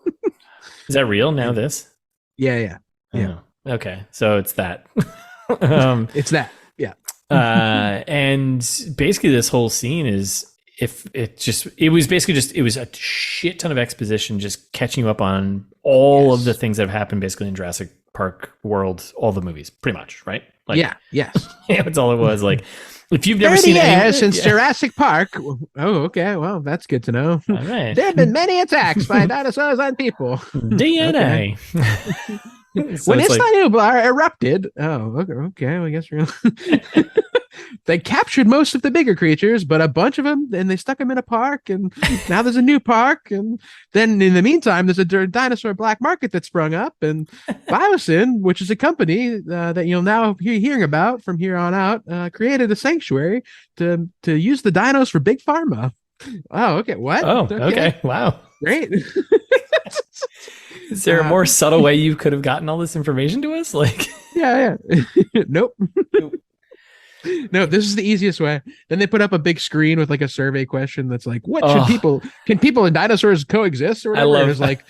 that real? Now This?
Yeah.
Oh, okay. So it's that.
It's that. Yeah.
And basically this whole scene is, it was a shit ton of exposition, just catching you up on all of the things that have happened basically in Jurassic Park World, all the movies, pretty much, right? Like,
yes.
That's all it was. Like, if you've never seen it
since Jurassic Park. Oh, okay. Well, that's good to know. All right. There have been many attacks by dinosaurs on people.
DNA.
So when Isla Nublar erupted. Oh, okay. Well, I guess we're they captured most of the bigger creatures, but a bunch of them, and they stuck them in a park, and now there's a new park. And then in the meantime, there's a dinosaur black market that sprung up, and Biosyn, which is a company that you'll now be hearing about from here on out, created a sanctuary to use the dinos for big pharma. Oh, okay. What?
Oh, okay. Wow.
Great.
Is there a more subtle way you could have gotten all this information to us? Like,
yeah. Nope. No, this is the easiest way. Then they put up a big screen with like a survey question that's like, what should can people and dinosaurs coexist or whatever?
I love
and it's like,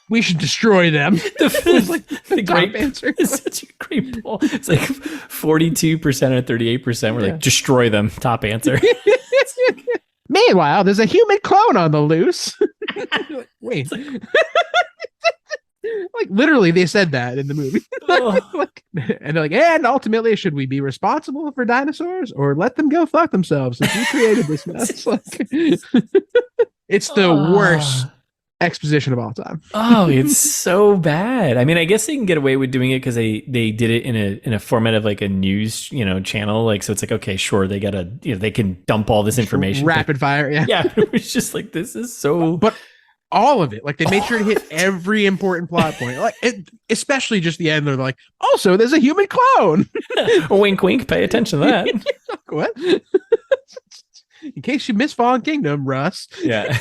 we should destroy them.
It's like
the great answer.
It's such a great poll. It's like 42% or 38% were like, destroy them. Top answer.
Meanwhile, there's a human clone on the loose. Wait. Like literally they said that in the movie. And they're like, and ultimately, should we be responsible for dinosaurs or let them go fuck themselves since we created this mess? It's the worst exposition of all time.
Oh, it's so bad. I mean, I guess they can get away with doing it because they did it in a format of like a news channel. Like, so it's like, okay, sure, they gotta they can dump all this information.
Rapid fire, yeah.
Yeah, it was just like, this is so.
But all of it, like they made sure to hit every important plot point, like especially just the end. They're like, also, there's a human clone.
Wink, wink. Pay attention to that.
What? In case you miss Fallen Kingdom, Russ.
Yeah,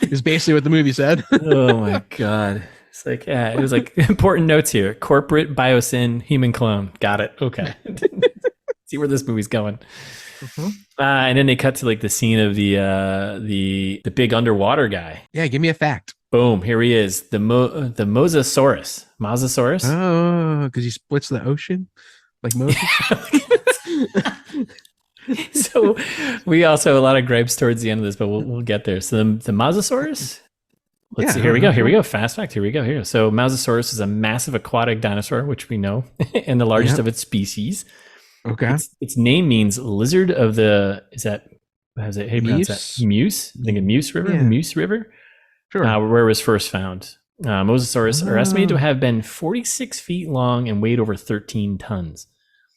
is basically what the movie said.
Oh my god. It's like, yeah, it was like important notes here. Corporate Biosyn human clone. Got it. Okay. See where this movie's going. Mm-hmm. And then they cut to like the scene of the big underwater guy.
Yeah, give me a fact.
Boom, here he is. The Mosasaurus. Mosasaurus?
Oh, because he splits the ocean like Moses.
So we also have a lot of gripes towards the end of this, but we'll get there. So the Mosasaurus. Let's see. Here we go. Fast fact. Here we go. So Mosasaurus is a massive aquatic dinosaur, which we know, and the largest of its species.
Okay.
Its name means lizard of the. Is that? How's it? How do you pronounce that? Muse. I think a Muse River. Yeah. Muse River.
Sure.
Where it was first found. Mosasaurus are estimated to have been 46 feet long and weighed over 13 tons.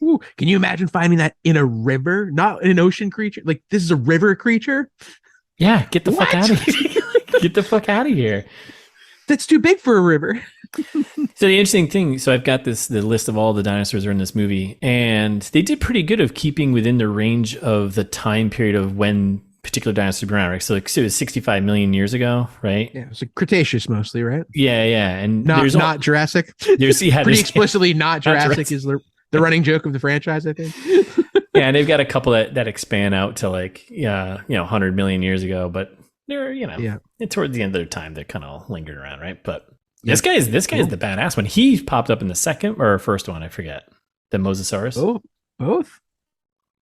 Ooh, can you imagine finding that in a river, not an ocean creature? Like this is a river creature.
Yeah, get the fuck out of here. Get the fuck out of here.
That's too big for a river.
So the interesting thing, so I've got the list of all the dinosaurs that are in this movie, and they did pretty good of keeping within the range of the time period of when particular dinosaurs were around, right? So like, it was 65 million years ago, right?
Yeah, it's like Cretaceous mostly, right?
Yeah, and
not Jurassic. Pretty explicitly not Jurassic is the running joke of the franchise, I think.
Yeah, and they've got a couple that expand out to like 100 million years ago, but they're towards the end of their time they're kind of lingering around, right? But this guy is the badass one. He popped up in the second or first one, I forget. The Mosasaurus.
Oh, both.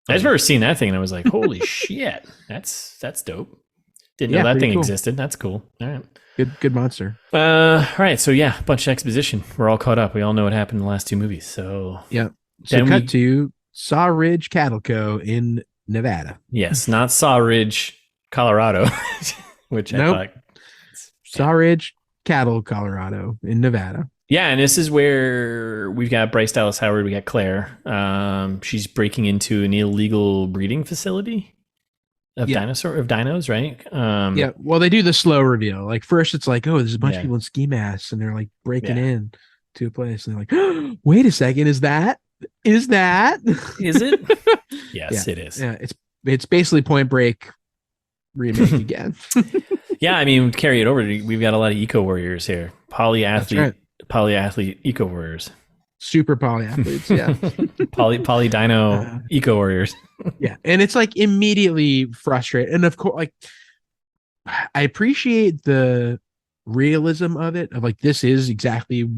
I just remember seeing that thing and I was like, holy shit, that's dope. Didn't know that thing existed. That's cool. All right.
Good monster.
All right. So yeah, bunch of exposition. We're all caught up. We all know what happened in the last two movies. So
yeah. So cut to Saw Ridge Cattle Co. in Nevada.
Yes, not Saw Ridge, Colorado, which I thought.
Saw Ridge Cattle, Colorado in Nevada.
Yeah, and this is where we've got Bryce Dallas Howard. We got Claire. She's breaking into an illegal breeding facility of dinos, right?
Yeah. Well, they do the slow reveal. Like first, it's like, oh, there's a bunch of people in ski masks, and they're like breaking in to a place, and they're like, oh, wait a second, is that? Is
it? Yes, it is.
Yeah, it's basically Point Break remake again.
Yeah, I mean, carry it over. We've got a lot of eco warriors here. Polyathlete eco warriors. Super polyathletes, yeah. poly dino eco warriors.
Yeah, and it's like immediately frustrating. And of course, like I appreciate the realism of it. Of like this is exactly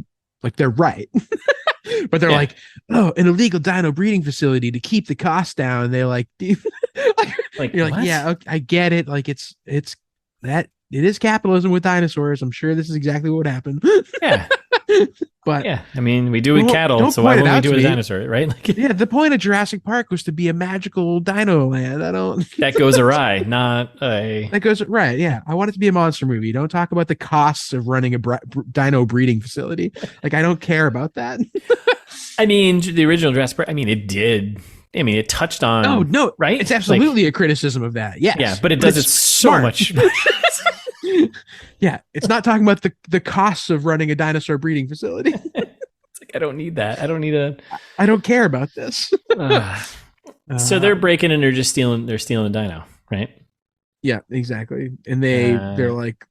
like they're right. But they're like, oh, an illegal dino breeding facility to keep the cost down. And they're like, you're like, yeah, okay, I get it. Like it's that it is capitalism with dinosaurs. I'm sure this is exactly what happened. Yeah. But
yeah, I mean, we do with cattle, so why wouldn't we do with a dinosaur, right? Like,
yeah, the point of Jurassic Park was to be a magical dino land.
That goes awry,
That goes right. Yeah, I want it to be a monster movie. Don't talk about the costs of running a dino breeding facility. Like, I don't care about that.
I mean, the original Jurassic Park. I mean, it I mean, it touched on.
Oh no,
right?
It's absolutely a criticism of that. Yes,
Yeah, but it does it so
smart.
much.
Yeah, it's not talking about the costs of running a dinosaur breeding facility.
It's like, I don't need that. I don't need a.
I don't care about this.
So they're breaking and they're stealing a dino, right?
Yeah, exactly. And they're like,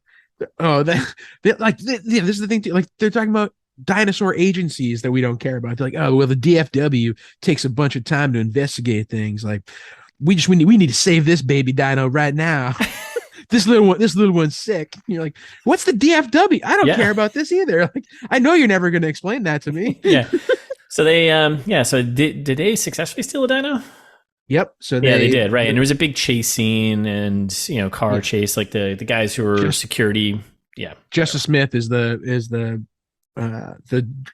oh, this is the thing too. Like they're talking about dinosaur agencies that we don't care about. They're like, oh, well, the DFW takes a bunch of time to investigate things. Like we need to save this baby dino right now. This little one's sick. And you're like, what's the DFW? I don't care about this either. Like, I know you're never going to explain that to me.
Yeah. So they, So did they successfully steal a dino?
Yep. So
they did, right? And there was a big chase scene, and car chase, like the guys who were security. Yeah.
Justice Smith is the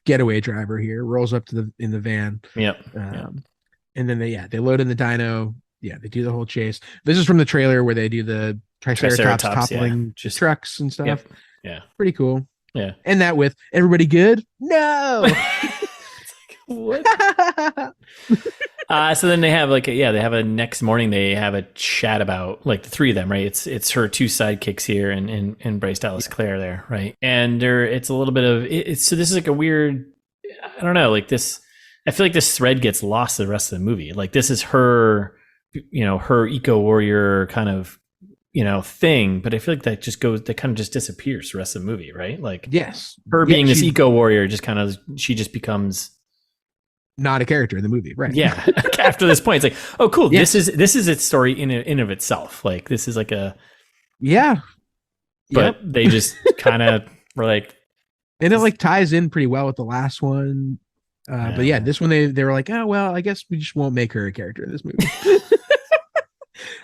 getaway driver here. Rolls up in the van.
Yep.
And then they load in the dino. Yeah, they do the whole chase. This is from the trailer where they do the Triceratops toppling just trucks and stuff.
Yep. Yeah.
Pretty cool.
Yeah.
And that with everybody good? No.
What? So then they have a next morning, they have a chat about like the three of them, right? It's her two sidekicks here and Bryce Dallas Clare there, right? And it's a little bit of it's so this is like a weird, I don't know, like this, I feel like this thread gets lost the rest of the movie. Like this is her, her eco warrior kind of, thing, but I feel like that kind of just disappears the rest of the movie, right? Like
yes,
her being this eco warrior she just becomes
not a character in the movie, right?
Yeah. After this point, it's like, oh, cool. Yes. This is its story in of itself. Like this is like a But they just kind of were like,
and it like ties in pretty well with the last one. But yeah, this one they were like, oh well, I guess we just won't make her a character in this movie.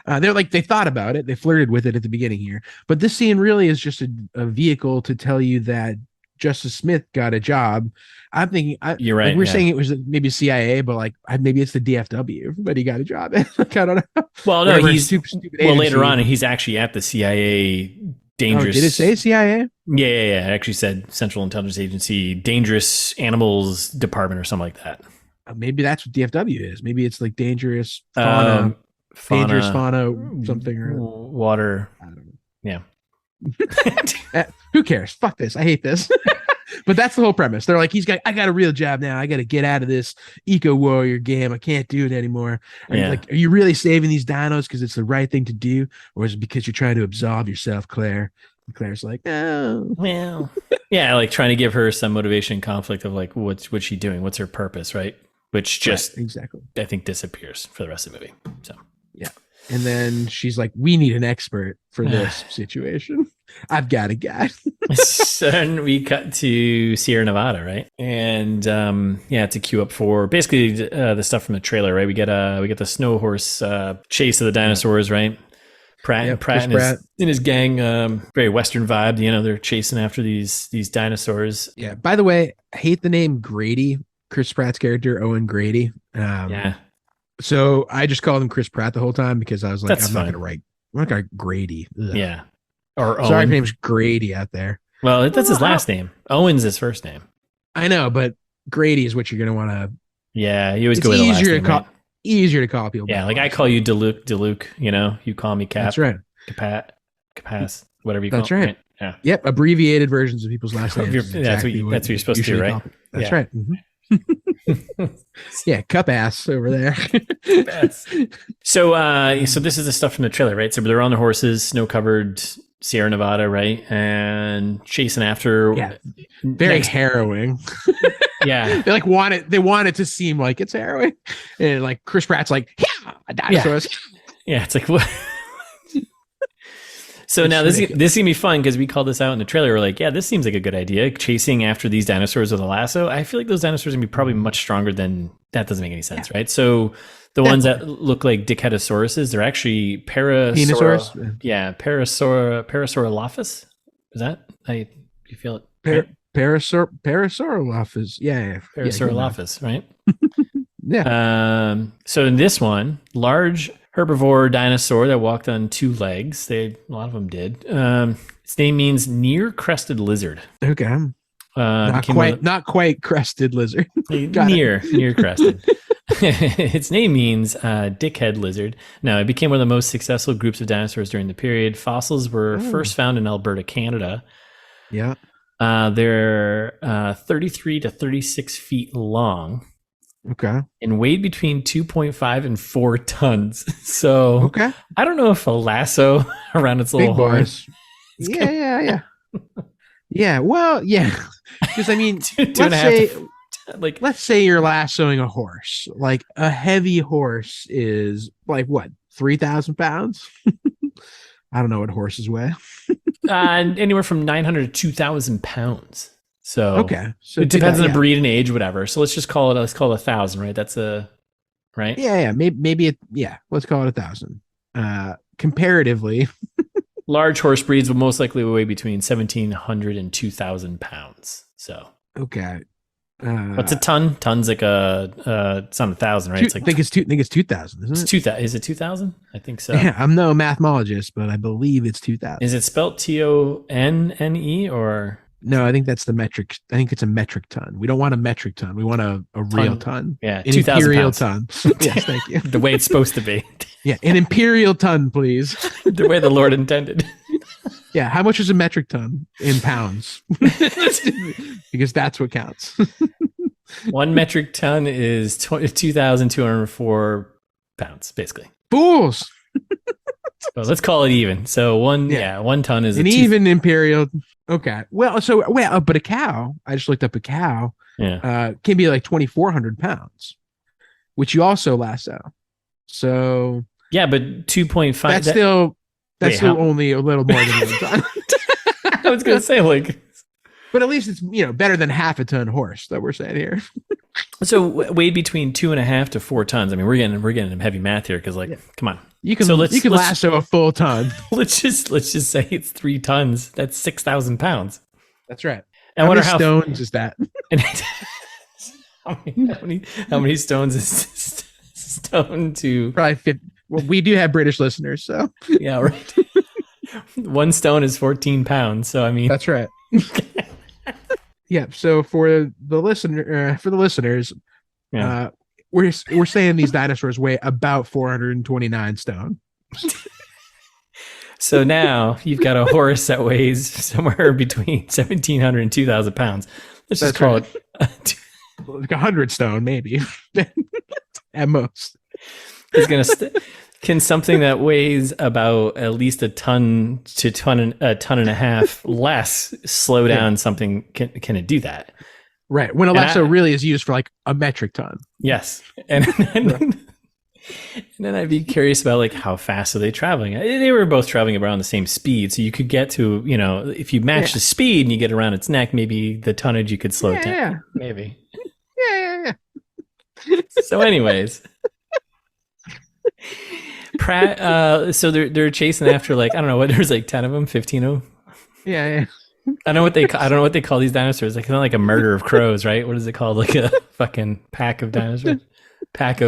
They're like, they thought about it, they flirted with it at the beginning here, but this scene really is just a vehicle to tell you that Justice Smith got a job. I'm thinking,
you're right.
Like we're saying it was maybe CIA, but like maybe it's the DFW, but he got a job. Like, I don't know.
Well, no, he's stupid later on, he's actually at the CIA. Dangerous.
Oh, did it say CIA?
Yeah. It actually said Central Intelligence Agency, Dangerous Animals Department, or something like that.
Maybe that's what DFW is. Maybe it's like dangerous fauna, dangerous fauna, something or
water.
I don't know.
Yeah.
Who cares? Fuck this. I hate this. But that's the whole premise. They're like, I got a real job now. I got to get out of this eco warrior game. I can't do it anymore. Are you really saving these dinos because it's the right thing to do, or is it because you're trying to absolve yourself, Claire? And Claire's like, oh, well,
yeah, like trying to give her some motivation and conflict of like, what's she doing? What's her purpose, right? Which just
exactly,
I think, disappears for the rest of the movie. So
yeah. And then she's like, we need an expert for this situation. I've got a guy.
So then we cut to Sierra Nevada, right? And to queue up for basically the stuff from the trailer, right? We get the snow horse chase of the dinosaurs, right? Pratt and his gang, very Western vibe. They're chasing after these dinosaurs.
Yeah. By the way, I hate the name Grady. Chris Pratt's character, Owen Grady. So I just called him Chris Pratt the whole time because I was like, I'm not going to write Grady. Ugh.
Yeah. Or
sorry,
Owen.
His name's Grady out there.
Well, that's his last name. Owen's his first name.
I know, but Grady is what you're going to want to.
Yeah, you always go with the last name, right?
Easier to call people.
Yeah, like I call you DeLuke. You call me Cap.
That's right.
Capass, whatever you call.
That's right.
Yeah.
Yep. Abbreviated versions of people's last names.
That's what you're supposed to do, right?
That's right. Mm-hmm. Yeah, cup ass over there.
So this is the stuff from the trailer, right? So they're on their horses, snow-covered Sierra Nevada, right? And chasing after.
Yeah, very harrowing.
Yeah,
they want it to seem like it's harrowing, and like Chris Pratt's like, yeah, dinosaurs.
Yeah, it's like what. So now this is gonna be fun because we called this out in the trailer. We're like, yeah, this seems like a good idea. Chasing after these dinosaurs with a lasso. I feel like those dinosaurs are gonna be probably much stronger than that. Doesn't make any sense, right? So the ones that look like Dickheadosauruses, they're actually
Parasaurus.
Yeah, Parasaurolophus. Is that you feel it?
Parasaurolophus. Yeah.
Parasaurolophus, right?
Yeah.
So in this one, large herbivore dinosaur that walked on two legs. A lot of them did. Its name means near crested lizard.
Okay. Not quite crested lizard.
near crested. Its name means dickhead lizard. Now, it became one of the most successful groups of dinosaurs during the period. Fossils were first found in Alberta, Canada.
Yeah.
They're 33 to 36 feet long.
Okay.
And weighed between 2.5 and 4 tons. So I don't know if a lasso around its little horns.
Yeah. Yeah. Well, yeah. Because I mean, let's say you're lassoing a horse. Like a heavy horse is like what, 3,000 pounds? I don't know what horses weigh.
Anywhere from 900 to 2,000 pounds. So
so
it depends on the breed and age, whatever. So let's call it 1,000, right? That's right.
Yeah. Maybe let's call it 1,000. Comparatively,
large horse breeds will most likely weigh between 1,700 and 2,000 pounds. So what's a ton? Ton's like it's not 1,000, right? It's like
I think it's 2,000, isn't it?
It's 2,000. Is it 2,000? I think so.
Yeah, I'm no mathemologist, but I believe it's 2,000.
Is it spelled TONNE or?
No, I think that's the metric. I think it's a metric ton. We don't want a metric ton. We want a real ton.
Yeah,
an imperial ton. Yes, thank you.
The way it's supposed to be.
Yeah, an imperial ton, please.
The way the Lord intended.
Yeah, how much is a metric ton in pounds? Because that's what counts.
1 metric ton is 2,204 pounds, basically.
Fools.
So let's call it even. So 1 ton is
an even imperial. Okay. Well, but a cow, I just looked up a cow, can be like 2,400 pounds, which you also lasso. So
yeah, but 2.5.
That's still only a little more than 1 ton.
I was gonna say
but at least it's better than half a ton horse that we're saying here.
So weighed between 2.5 to 4 tons. I mean, we're getting heavy math here because come on.
You can lasso a full ton.
Let's just say it's 3 tons. That's 6,000 pounds.
That's right.
I wonder
how many stones is that?
How many stones is stone to?
Probably 50. Well, we do have British listeners, so
yeah, right. 1 stone is 14 pounds. So I mean,
that's right. Yeah. So for the listeners, we're saying these dinosaurs weigh about 429 stone.
So now you've got a horse that weighs somewhere between 1,700 and 2,000 pounds. Let's just call it
like 100 stone, maybe at most.
He's gonna. Can something that weighs about at least a ton to a ton and a half less slow down something? Can it do that?
Right. When a lasso really is used for like a metric ton.
Yes. And then I'd be curious about like how fast are they traveling? They were both traveling around the same speed. So you could get to, if you match the speed and you get around its neck, maybe the tonnage you could slow it down.
Yeah.
Maybe.
Yeah.
So anyways. Pratt, so they're chasing after like, I don't know what, there's like 10 of them, 15 of them.
Yeah.
I don't know what they call these dinosaurs. Like kind of like a murder of crows, right? What is it called? Like a fucking pack of dinosaurs. A
bag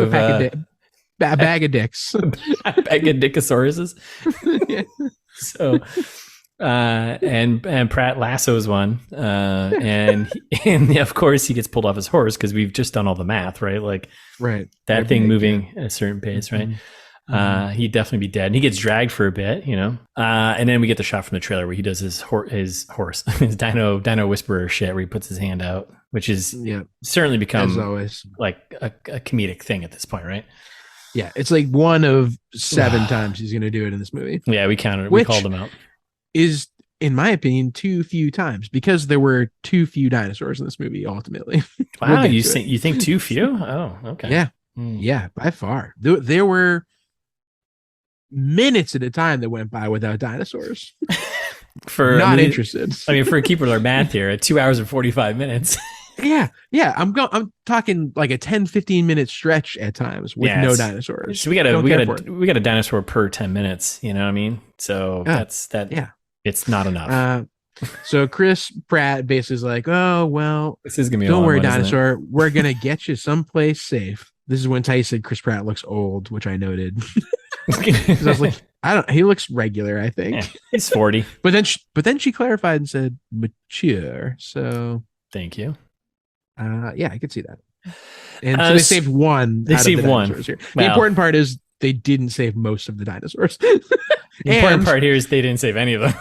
of dicks.
A bag of dickosauruses.
Yeah.
So and Pratt lassos one. And of course he gets pulled off his horse because we've just done all the math, right? Like that thing moving at a certain pace, right? He'd definitely be dead. And he gets dragged for a bit, and then we get the shot from the trailer where he does his dino whisperer shit where he puts his hand out, which is certainly become, as always, like a comedic thing at this point, right?
Yeah, it's like one of 7 times he's going to do it in this movie.
Yeah, we counted it. We called him out.
Is, in my opinion, too few times because there were too few dinosaurs in this movie. Ultimately,
wow, you think too few? Oh, okay.
Yeah, by far. There were minutes at a time that went by without dinosaurs. Interested.
I mean, for keeping our math here, at 2 hours and 45 minutes.
Yeah. I'm talking like a 10-15 minute stretch at times with no dinosaurs.
So we got a dinosaur per 10 minutes, you know what I mean? So that's that.
Yeah.
It's not enough.
So Chris Pratt basically is like, oh, well,
this is gonna be
don't worry, dinosaur. We're going to get you someplace safe. This is when Ty said Chris Pratt looks old, which I noted. Because I was like, he looks regular, I think.
Yeah, he's 40.
But then she clarified and said mature. So
Thank you.
Yeah, I could see that. And so they saved one.
They saved one.
Here. The important part is they didn't save most of the dinosaurs.
The important part here is they didn't save any of them.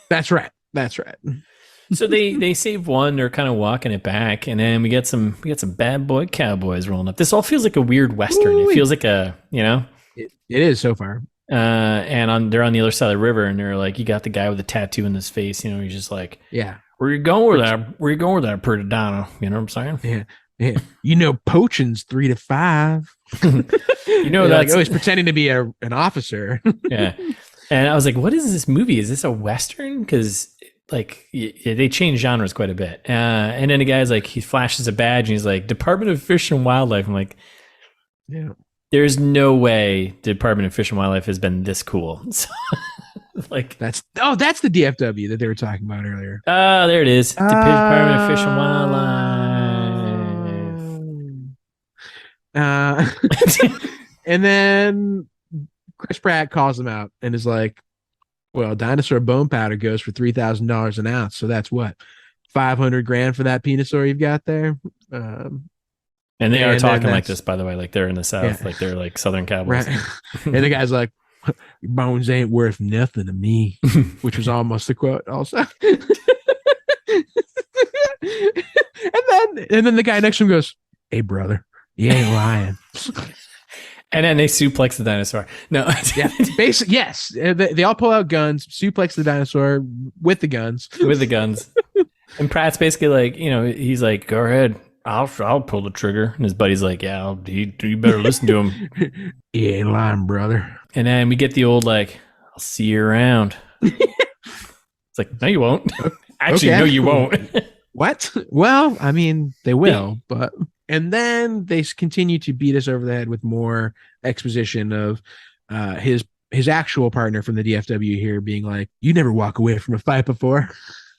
That's right. That's right.
So they save one. They're kind of walking it back, and then we get some bad boy cowboys rolling up. This all feels like a weird Western. It feels like a It
is so far.
And they're on the other side of the river, and they're like, you got the guy with the tattoo in his face. He's just like,
yeah.
Where you going with that? Where you going with that pretty dino? You know what I'm
saying? Yeah. Poaching's 3 to 5.
That's
he's pretending to be an officer.
Yeah. And I was like, what is this movie? Is this a Western? Because they change genres quite a bit. And then the guy's like, he flashes a badge and he's like, Department of Fish and Wildlife. I'm like,
yeah,
there's no way the Department of Fish and Wildlife has been this cool. So,
that's the DFW that they were talking about earlier.
Oh, there it is. Department of Fish and Wildlife.
And then Chris Pratt calls them out and is like, well, dinosaur bone powder goes for $3,000 an ounce. So that's what, $500,000 for that penisaur you've got there.
And they are talking like this, by the way, like they're in the South, like they're like Southern cowboys.
Right. And the guy's like, your bones ain't worth nothing to me, which was almost the quote also. and then the guy next to him goes, hey, brother, you ain't lying.
And then they suplex the dinosaur. No.
Yeah, basically, yes. They all pull out guns, suplex the dinosaur with the guns.
With the guns. And Pratt's basically like, he's like, go ahead. I'll pull the trigger. And his buddy's like, yeah, you better listen to him.
You ain't lying, brother.
And then we get the old, like, I'll see you around. It's like, no, you won't. Actually, okay, no, you won't.
What? Well, I mean, they will, but... And then they continue to beat us over the head with more exposition of his actual partner from the DFW here being like, you never walk away from a fight before.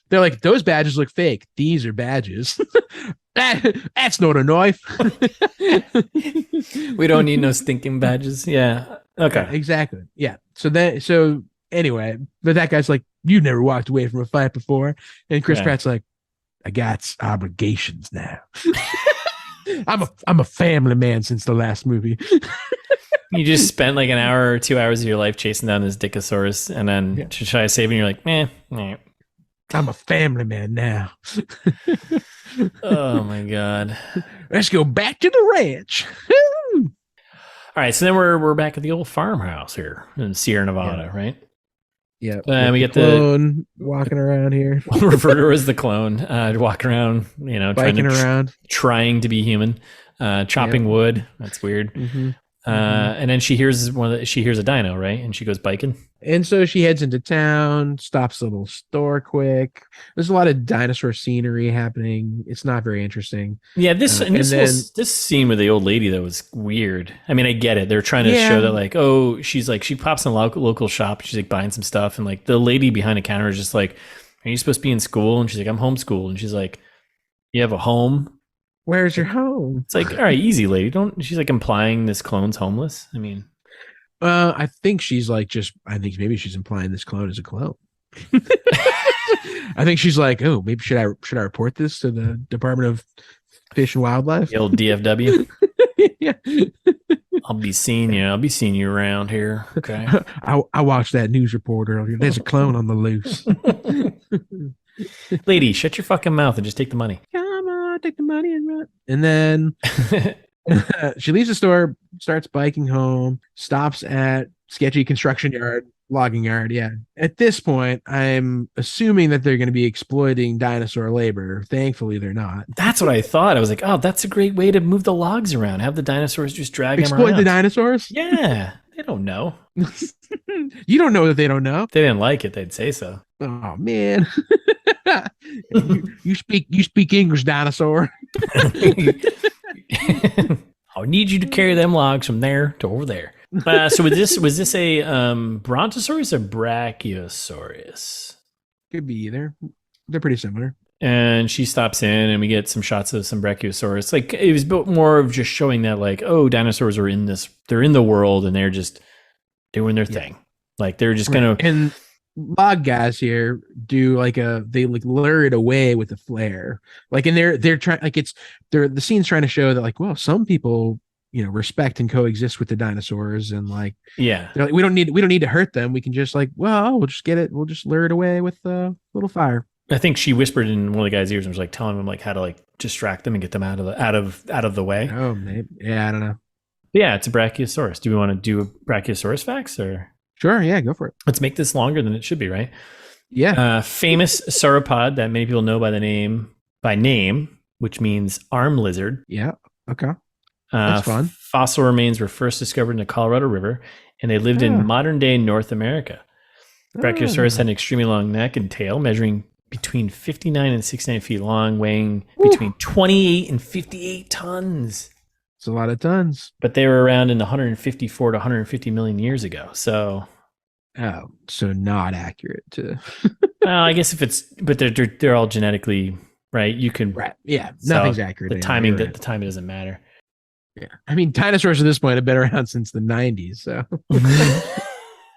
They're like, those badges look fake. These are badges. That's not a knife.
We don't need no stinking badges. Yeah. Okay.
Yeah, exactly. Yeah. So anyway, but that guy's like, you never walked away from a fight before. And Chris Pratt's like, I got obligations now. I'm a family man since the last movie.
You just spent like an hour or 2 hours of your life chasing down this Dickosaurus, and then to try to save him, you're like, meh.
I'm a family man now.
Oh my god.
Let's go back to the ranch.
All right, so then we're back at the old farmhouse here in Sierra Nevada, right?
Yeah.
And we get
the clone walking around here.
Referred to as the clone, walking around, trying to be human, chopping wood. That's weird. Mm-hmm. And then she hears a dino, right? And she goes biking.
And so she heads into town, stops a little store quick. There's a lot of dinosaur scenery happening. It's not very interesting.
Yeah, this scene with the old lady that was weird. I mean, I get it. They're trying to show that like, oh, she's like, she pops in a local shop. She's like buying some stuff. And like the lady behind the counter is just like, are you supposed to be in school? And she's like, I'm homeschooled. And she's like, you have a home?
Where's your home?
It's like, all right, easy, lady. She's like implying this clone's homeless. I mean,
I think she's like I think maybe she's implying this clone is a clone. I think she's like, oh, maybe should I report this to the Department of Fish and Wildlife?
The old DFW.
Yeah.
I'll be seeing you around here. Okay.
I watched that news report earlier. There's a clone on the loose.
Lady, shut your fucking mouth and just take the money.
Come on, take the money and run. And then she leaves the store, starts biking home, stops at sketchy construction yard, logging yard. Yeah. At this point, I'm assuming that they're going to be exploiting dinosaur labor. Thankfully, they're not.
That's what I thought. I was like, oh, that's a great way to move the logs around. Have the dinosaurs just drag them around.
Exploit the dinosaurs?
Yeah. They don't know.
You don't know that they don't know.
If they didn't like it, they'd say so.
Oh, man. you speak English, dinosaur.
I'll need you to carry them logs from there to over there. So was this a Brontosaurus or Brachiosaurus?
Could be either. They're pretty similar.
And she stops in, and we get some shots of some Brachiosaurus. Like it was more of just showing that, like, oh, dinosaurs are in this. They're in the world, and they're just doing their thing. Like they're just gonna.
log guys here do they like lure it away with a flare. Like, and they're trying, like, the scene's trying to show that, like, well, some people, respect and coexist with the dinosaurs, and like,
Yeah.
they're like, we don't need to hurt them. We can just like, well, we'll just get it. We'll just lure it away with a little fire.
I think she whispered in one of the guy's ears and was like telling him like how to like distract them and get them out of the way.
Oh, maybe. Yeah, I don't know.
But yeah, it's a Brachiosaurus. Do we want to do a Brachiosaurus facts or?
Sure. Yeah, go for it.
Let's make this longer than it should be, right?
Yeah.
Famous sauropod that many people know by name, which means arm lizard.
Yeah. Okay. That's fun.
Fossil remains were first discovered in the Colorado River, and they lived in modern day North America. Brachiosaurus had an extremely long neck and tail, measuring between 59 and 69 feet long, weighing between 28 and 58 tons.
It's a lot of tons.
But they were around in 154 to 150 million years ago. So
not accurate to.
I guess but they're all genetically right. You can
Yeah, nothing's accurate.
The timing doesn't matter.
Yeah, I mean, dinosaurs at this point have been around since the 90s, so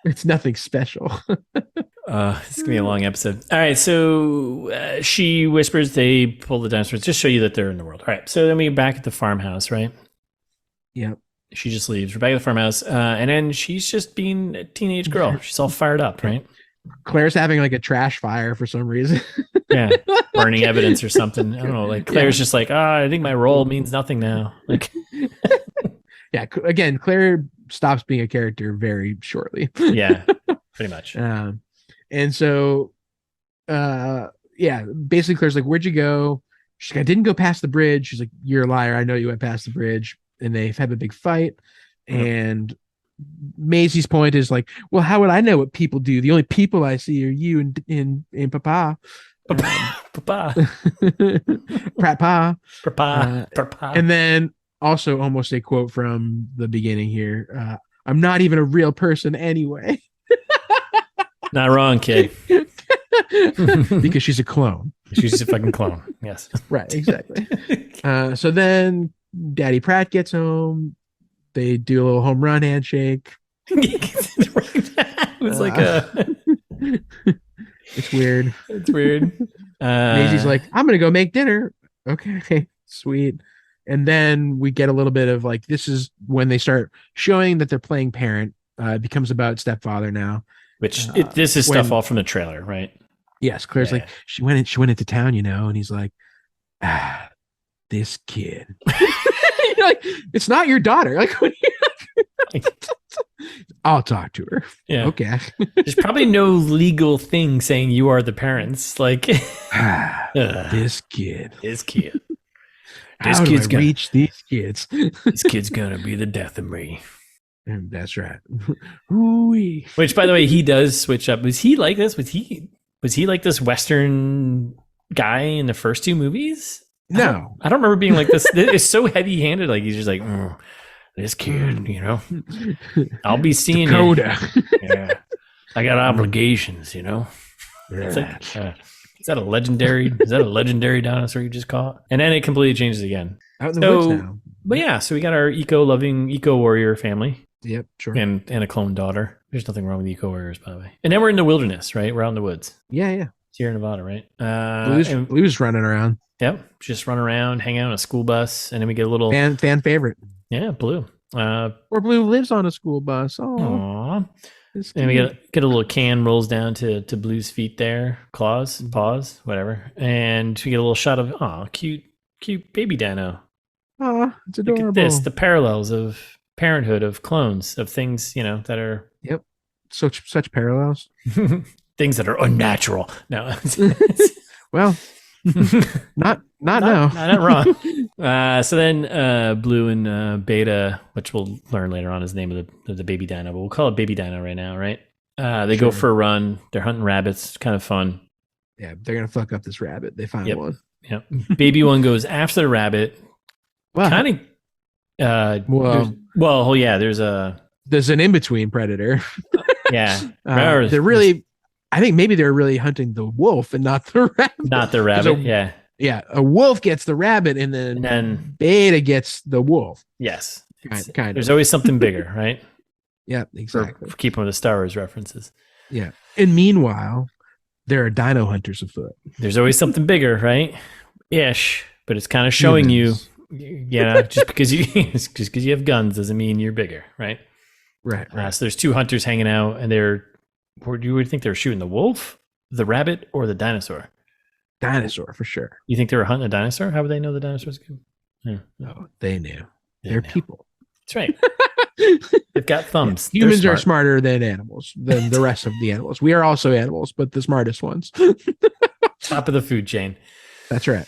it's nothing special.
It's gonna be a long episode. All right, so she whispers. They pull the dinosaurs. Just show you that they're in the world. All right, so then we're back at the farmhouse, right?
Yep.
She just leaves. We're back at the farmhouse, and then she's just being a teenage girl. She's all fired up, right?
Claire's having like a trash fire for some reason.
Yeah, burning evidence or something. I don't know. Like Claire's just like, I think my role means nothing now. Like,
yeah. Again, Claire stops being a character very shortly.
Yeah, pretty much.
And so, basically, Claire's like, "Where'd you go?" She's like, "I didn't go past the bridge." She's like, "You're a liar. I know you went past the bridge." And they've had a big fight. And Maisie's point is like, well, how would I know what people do? The only people I see are you and Papa.
Papa.
Papa. And then also almost a quote from the beginning here. I'm not even a real person anyway.
Not wrong, kid.
Because she's a clone.
She's a fucking clone. Yes.
Right, exactly. So then Daddy Pratt gets home. They do a little home run handshake.
It was like
it's weird.
It's weird.
Maisie's like, I'm gonna go make dinner. Okay, sweet. And then we get a little bit of like, this is when they start showing that they're playing parent. It becomes about stepfather now.
Which this is stuff all from the trailer, right?
Yes, Claire's like, she went into town, and he's like, this kid. You're like, it's not your daughter. Like, I'll talk to her.
Yeah.
Okay.
There's probably no legal thing saying you are the parents. Like,
this kid.
This kid.
How do I reach these kids?
This kid's gonna be the death of me.
That's right. Ooh-wee.
Which, by the way, he does switch up. Was he like this? Was he like this Western guy in the first two movies?
No,
I don't remember being like this. It's so heavy-handed. Like, he's just like, this kid, I'll be seeing
Dakota.
Yeah, I got obligations,
Yeah.
It's like, is that a legendary dinosaur you just caught? And then it completely changes again.
Out in the woods now.
But yeah, so we got our eco-loving eco-warrior family.
Yep, sure.
And a clone daughter. There's nothing wrong with eco-warriors, by the way. And then we're in the wilderness, right? We're out in the woods.
Yeah.
Sierra Nevada, right?
Blue's running around.
Yep, just run around, hang out on a school bus, and then we get a little
fan favorite.
Yeah, Blue.
Or Blue lives on a school bus.
Oh, and we get a little can rolls down to Blue's feet there, paws, whatever, and we get a little shot of cute baby dino.
Oh, it's adorable.
Look at this, the parallels of parenthood, of clones, of things that are
such parallels.
Things that are unnatural. No,
well. not now.
Not wrong. So then Blue and Beta, which we'll learn later on is the name of the baby dino, but we'll call it baby dino right now, right? They go for a run. They're hunting rabbits. Kind of fun.
Yeah, they're gonna fuck up this rabbit. They find one.
Yep. Baby one goes after the rabbit.
Well,
kind of.
There's an in-between predator.
Yeah.
They're really. I think maybe they're really hunting the wolf and not the rabbit.
Not the rabbit, yeah.
Yeah, a wolf gets the rabbit and then Beta gets the wolf.
Yes.
Kind of.
There's always something bigger, right?
Yeah, exactly.
For keeping with the Star Wars references.
Yeah. And meanwhile, there are dino hunters afoot.
There's always something bigger, right? Ish, but it's kind of showing
Humans.
just because you have guns doesn't mean you're bigger, right?
Right.
So there's two hunters hanging out, and you would think they were shooting the wolf, the rabbit, or the dinosaur.
Dinosaur for sure.
You think they were hunting a dinosaur? How would they know the dinosaur's good?
Oh, they knew. They're people.
That's right. They've got thumbs.
Yeah. Humans are smarter than animals, than the rest of the animals. We are also animals, but the smartest ones.
Top of the food chain.
That's right.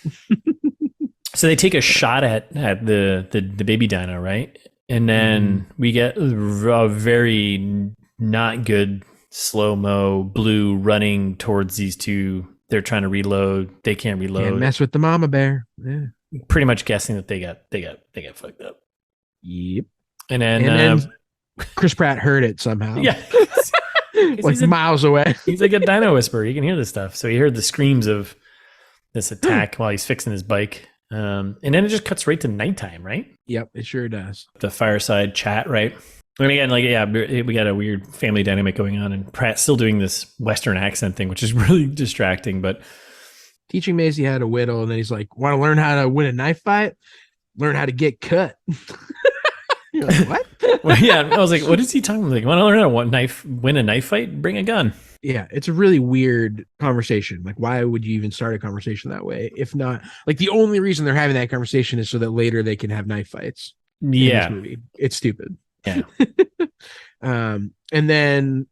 So they take a shot at the baby dino, right? And then we get a very not good slow-mo blue running towards these two. They're trying to reload. They can't reload.
Can't mess with the mama bear. Yeah.
Pretty much guessing that they got fucked up.
Yep.
And then
Chris Pratt heard it somehow.
Yeah.
Like miles away.
He's like a dino whisperer. He can hear this stuff. So he heard the screams of this attack while he's fixing his bike. And then it just cuts right to nighttime, right?
Yep, it sure does.
The fireside chat, right? And again, we got a weird family dynamic going on, and Pratt's still doing this Western accent thing, which is really distracting. But
teaching Maisie how to whittle, and then he's like, "Want to learn how to win a knife fight? Learn how to get cut." You're like, what?
Well, yeah, I was like, "What is he talking about? Like, want to learn how to win a knife fight? Bring a gun."
Yeah, it's a really weird conversation. Like, why would you even start a conversation that way? If not, like, the only reason they're having that conversation is so that later they can have knife fights.
Yeah,
in this movie. It's stupid.
Yeah.
And then,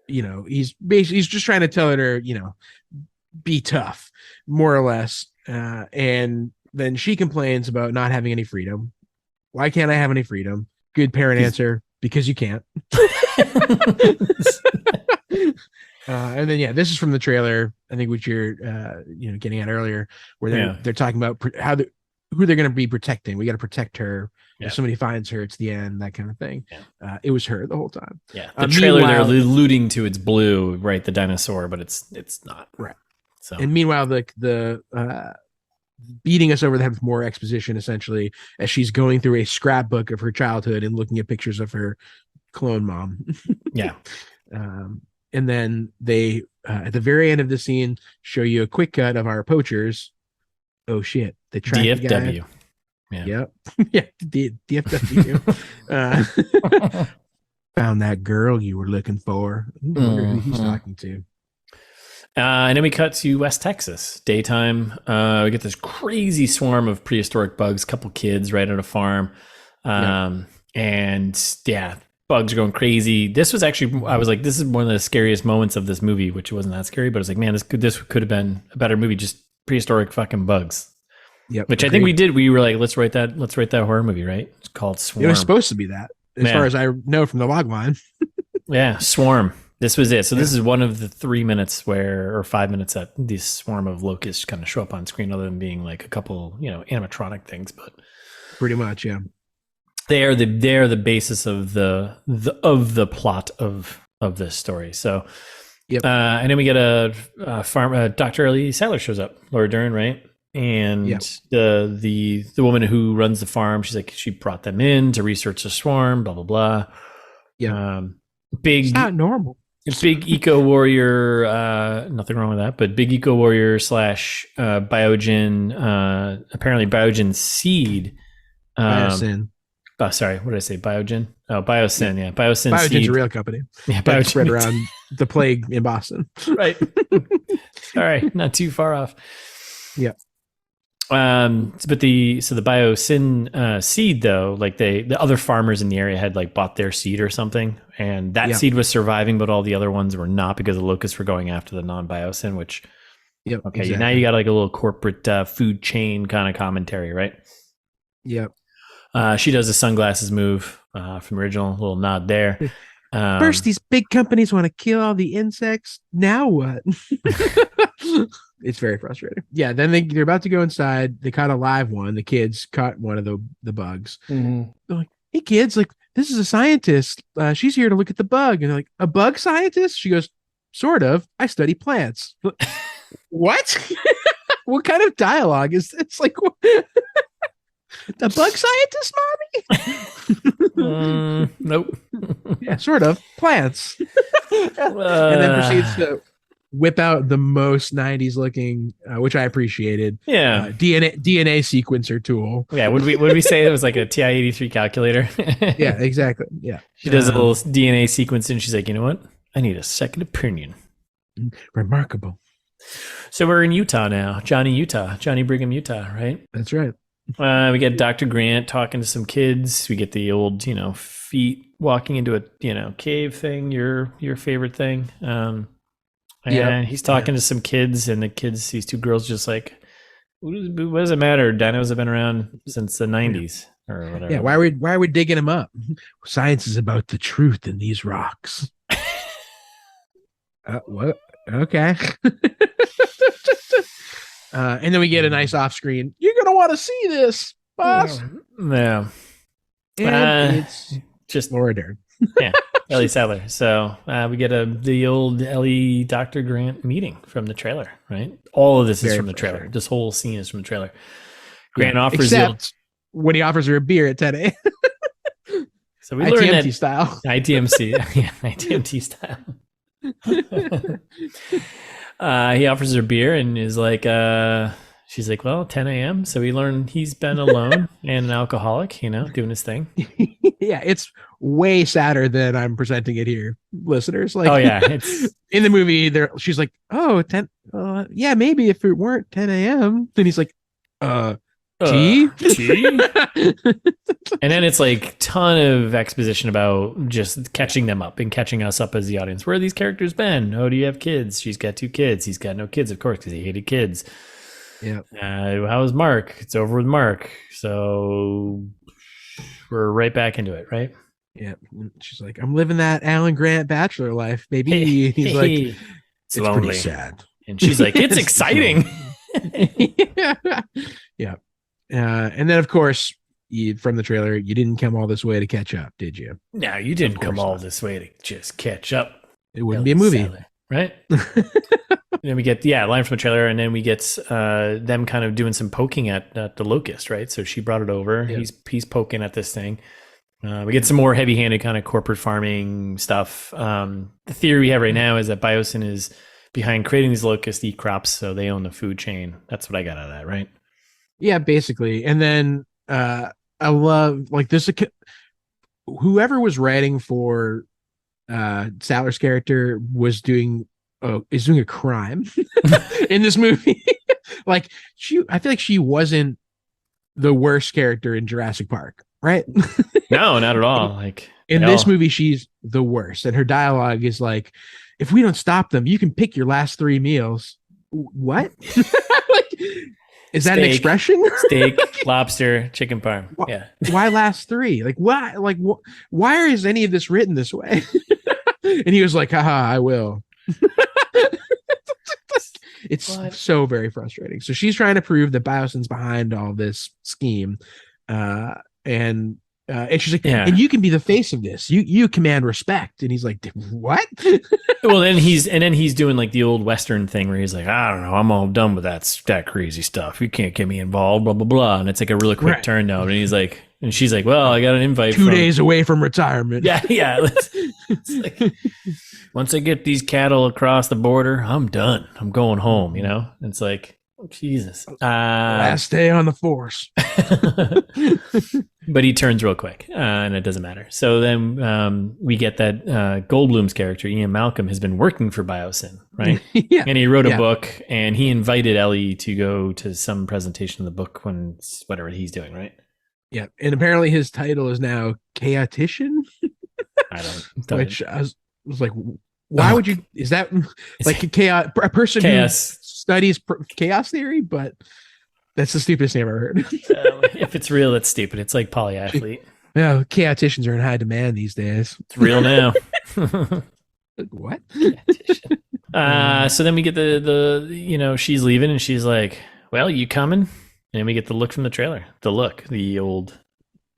he's just trying to tell her, be tough, more or less. And then she complains about not having any freedom. Why can't I have any freedom? Good parent answer, because you can't. And then, this is from the trailer, I think, which you're, getting at earlier, where they're talking about who they're going to be protecting. We got to protect her. If somebody finds her, it's the end, that kind of thing. Yeah. It was her the whole time.
Yeah. The trailer, they're alluding to it's blue, right? The dinosaur, but it's not.
Right.
So,
and meanwhile, the beating us over the head with more exposition, essentially, as she's going through a scrapbook of her childhood and looking at pictures of her clone mom.
Yeah.
And then they, at the very end of the scene, show you a quick cut of our poachers. Oh shit! They tracked
DFW.
The guy. Yeah. Yep. Yeah. DFW. Found that girl you were looking for. I wonder who he's talking to.
And then we cut to West Texas, daytime. We get this crazy swarm of prehistoric bugs, couple kids right at a farm. And bugs are going crazy. This was actually, I was like, this is one of the scariest moments of this movie, which wasn't that scary, but I was like, man, this could have been a better movie, just prehistoric fucking bugs.
Yep.
Which I think we did. We were like, let's write that horror movie, right? It's called Swarm.
It was supposed to be that, as far as I know from the log line.
Yeah, Swarm. This was it. So this is one of the 3 minutes or 5 minutes that this swarm of locusts kind of show up on screen, other than being like a couple, animatronic things, but
pretty much, yeah.
They are the basis of the plot of this story. So, and then we get a farm. Dr. Ellie Sattler shows up, Laura Dern, right? And the woman who runs the farm, she's like, she brought them in to research the swarm, blah blah blah.
Yeah,
big,
it's not normal.
Big eco warrior, nothing wrong with that, but big eco warrior / Biogen, apparently Biogen seed.
Biosyn.
Oh, sorry, what did I say? Biogen? Oh, Biosyn, yeah. Biosyn
Biogen's
seed.
a real company.
Yeah,
Biogen spread around the plague in Boston.
Right. All right, not too far off.
Yeah.
But the Biosyn seed, though, like the other farmers in the area had like bought their seed or something, and that seed was surviving, but all the other ones were not, because the locusts were going after the non-Biosyn, which
exactly.
Now you got like a little corporate food chain kind of commentary, right?
Yep.
She does the sunglasses move from the original, little nod there.
First, these big companies want to kill all the insects. Now what? It's very frustrating. Yeah, then they're about to go inside. They caught a live one. The kids caught one of the bugs. Mm-hmm. They're like, hey, kids, like, this is a scientist. She's here to look at the bug. And they're like, a bug scientist? She goes, sort of. I study plants. What? What kind of dialogue is this? Like, the bug scientist, mommy?
Nope.
Yeah, sort of. Plants. And then proceeds to whip out the most 90s looking, which I appreciated.
Yeah.
DNA sequencer tool.
Yeah. Would we say it was like a TI-83 calculator?
Yeah, exactly. Yeah.
She does a little DNA sequence and she's like, you know what? I need a second opinion.
Remarkable.
So we're in Utah now. Johnny Brigham, Utah, right?
That's right.
We get Dr. Grant talking to some kids. We get the old, feet walking into a, cave thing, your favorite thing. And he's talking to some kids, and these two girls just like, what does it matter? Dinos have been around since the 90s or whatever.
Yeah, why are we digging them up? Science is about the truth in these rocks. What? Okay. And then we get a nice off-screen. You're gonna want to see this, boss.
Yeah.
And it's just Laura Dern.
Yeah, Ellie Sadler. So we get the old Ellie Dr. Grant meeting from the trailer, right? All of this is from the trailer. Sure. This whole scene is from the trailer. Grant offers
when he offers her a beer at 10 a.m.
So we learned that
style.
ITMC, yeah, ITMT style. He offers her beer and is like, she's like, well, 10 a.m. So we learn he's been alone and an alcoholic, doing his thing.
Yeah, it's way sadder than I'm presenting it here, listeners. Like,
oh yeah, it's
in the movie. She's like, oh, 10. Yeah, maybe if it weren't 10 a.m. Then he's like, tea?
And then it's like ton of exposition about just catching them up and catching us up as the audience. Where are these characters been? Oh, do you have kids? She's got 2 kids. He's got no kids, of course, because he hated kids.
Yeah.
How is Mark? It's over with Mark. So we're right back into it, right?
Yeah. She's like, I'm living that Alan Grant bachelor life, baby. He's like, it's
lonely.
Pretty sad.
And she's like, it's exciting.
Yeah. And then, of course, from the trailer, you didn't come all this way to catch up, did you?
No, you didn't come all this way to just catch up.
It wouldn't be a movie.
Sadler, right? And then we get, line from the trailer, and then we get them kind of doing some poking at the locust, right? So she brought it over. Yeah. He's poking at this thing. We get some more heavy-handed kind of corporate farming stuff. The theory we have right now is that Biosyn is behind creating these locust eat crops, so they own the food chain. That's what I got out of that, right?
Yeah, basically. And then I love like this. Whoever was writing for Sadler's character is doing a crime in this movie. Like I feel like she wasn't the worst character in Jurassic Park, right?
No, not at all. Like
in this movie, she's the worst, and her dialogue is like, "If we don't stop them, you can pick your last 3 meals." What? Like, is that an expression?
Steak, lobster, chicken parm. Yeah.
Why last 3? Like why? Like why is any of this written this way? And he was like, "Haha, I will." It's so very frustrating. So she's trying to prove that Biosyn's behind all this scheme, and she's like, and you can be the face of this. You command respect. And he's like, what?
Well, then he's doing like the old Western thing where he's like, I don't know, I'm all done with that crazy stuff. You can't get me involved, blah blah blah. And it's like a really quick turn now. And he's like, and she's like, well, I got an invite.
2 days away from retirement.
Yeah. It's like, once I get these cattle across the border, I'm done. I'm going home. It's like, Jesus.
Last day on the force.
But he turns real quick, and it doesn't matter. So then we get that Goldblum's character, Ian Malcolm, has been working for Biosyn, right?
Yeah.
And he wrote a book, and he invited Ellie to go to some presentation of the book when whatever he's doing, right?
Yeah. And apparently his title is now Chaotician.
I don't.
Which I was like, why would you? Is that like a person who studies chaos theory? But that's the stupidest name I've ever heard.
If it's real, it's stupid. It's like polyathlete.
No, chaoticians are in high demand these days.
It's real now.
What?
So then we get the she's leaving and she's like, well, you coming? And we get the look from the trailer. The old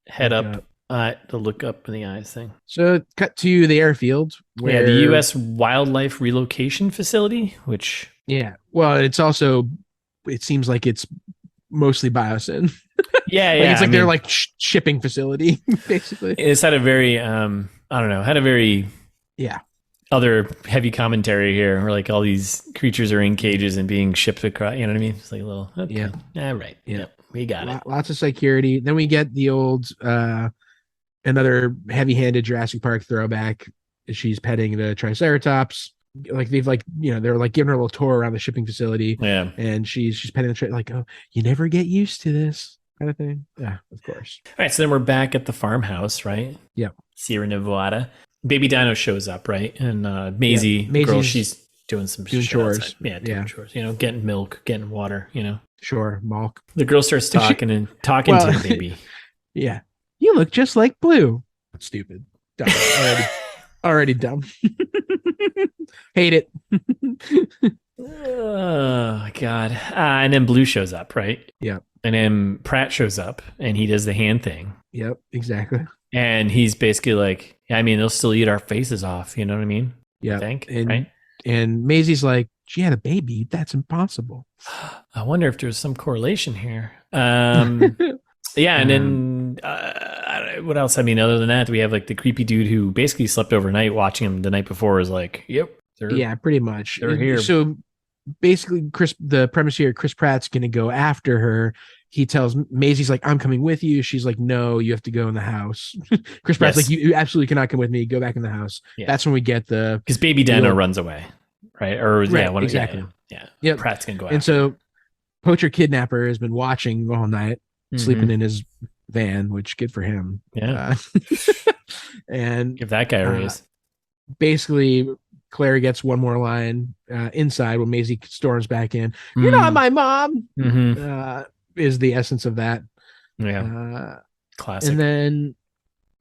head up. The look up in the eyes thing. So
cut to the airfield
where the U.S. Wildlife Relocation Facility, which
well, it seems like it's mostly Biosyn.
Yeah,
it's like they're like shipping facility basically.
It's had a very had a very other heavy commentary here, where like all these creatures are in cages and being shipped across. You know what I mean? It's like a little. Okay. Yeah. All right. Yeah. We got it.
Lots of security. Then we get the old another heavy-handed Jurassic Park throwback. She's petting the Triceratops. Like they've they're like giving her a little tour around the shipping facility.
Yeah.
And she's petting the like, oh, you never get used to this kind of thing. Yeah, of course.
All right. So then we're back at the farmhouse, right?
Yep.
Sierra Nevada. Baby Dino shows up, right? And Maisie, girl, she's doing some
chores.
Outside. Yeah, doing chores. Getting milk, getting water.
Sure, milk.
The girl starts talking to the baby.
Yeah, you look just like Blue. Stupid. Dumb. Already dumb. Hate it.
Oh God! And then Blue shows up, right?
Yep.
And then Pratt shows up, and he does the hand thing.
Yep, exactly.
And he's basically like, I mean, they'll still eat our faces off. You know what I mean?
Yeah.
I think,
and,
right?
And Maisie's like, she had a baby. That's impossible.
I wonder if there's some correlation here. Yeah. And then what else? I mean, other than that, we have like the creepy dude who basically slept overnight watching him the night before is like, yep.
Yeah, pretty much.
They're here.
So basically, the premise here, Chris Pratt's going to go after her. He tells Maisie's like, I'm coming with you. She's like, no, you have to go in the house. Chris Pratt's like, you absolutely cannot come with me. Go back in the house. Yeah. That's when we get because
Baby Dino runs away, right? Or
right, exactly.
Yeah.
Yep.
Pratt's gonna go after.
And so Poacher Kidnapper has been watching all night, sleeping in his van, which good for him.
Yeah.
And
give that guy a raise.
Basically, Claire gets one more line inside when Maisie storms back in. You're not my mom. Is the essence of that.
Yeah. Classic.
And then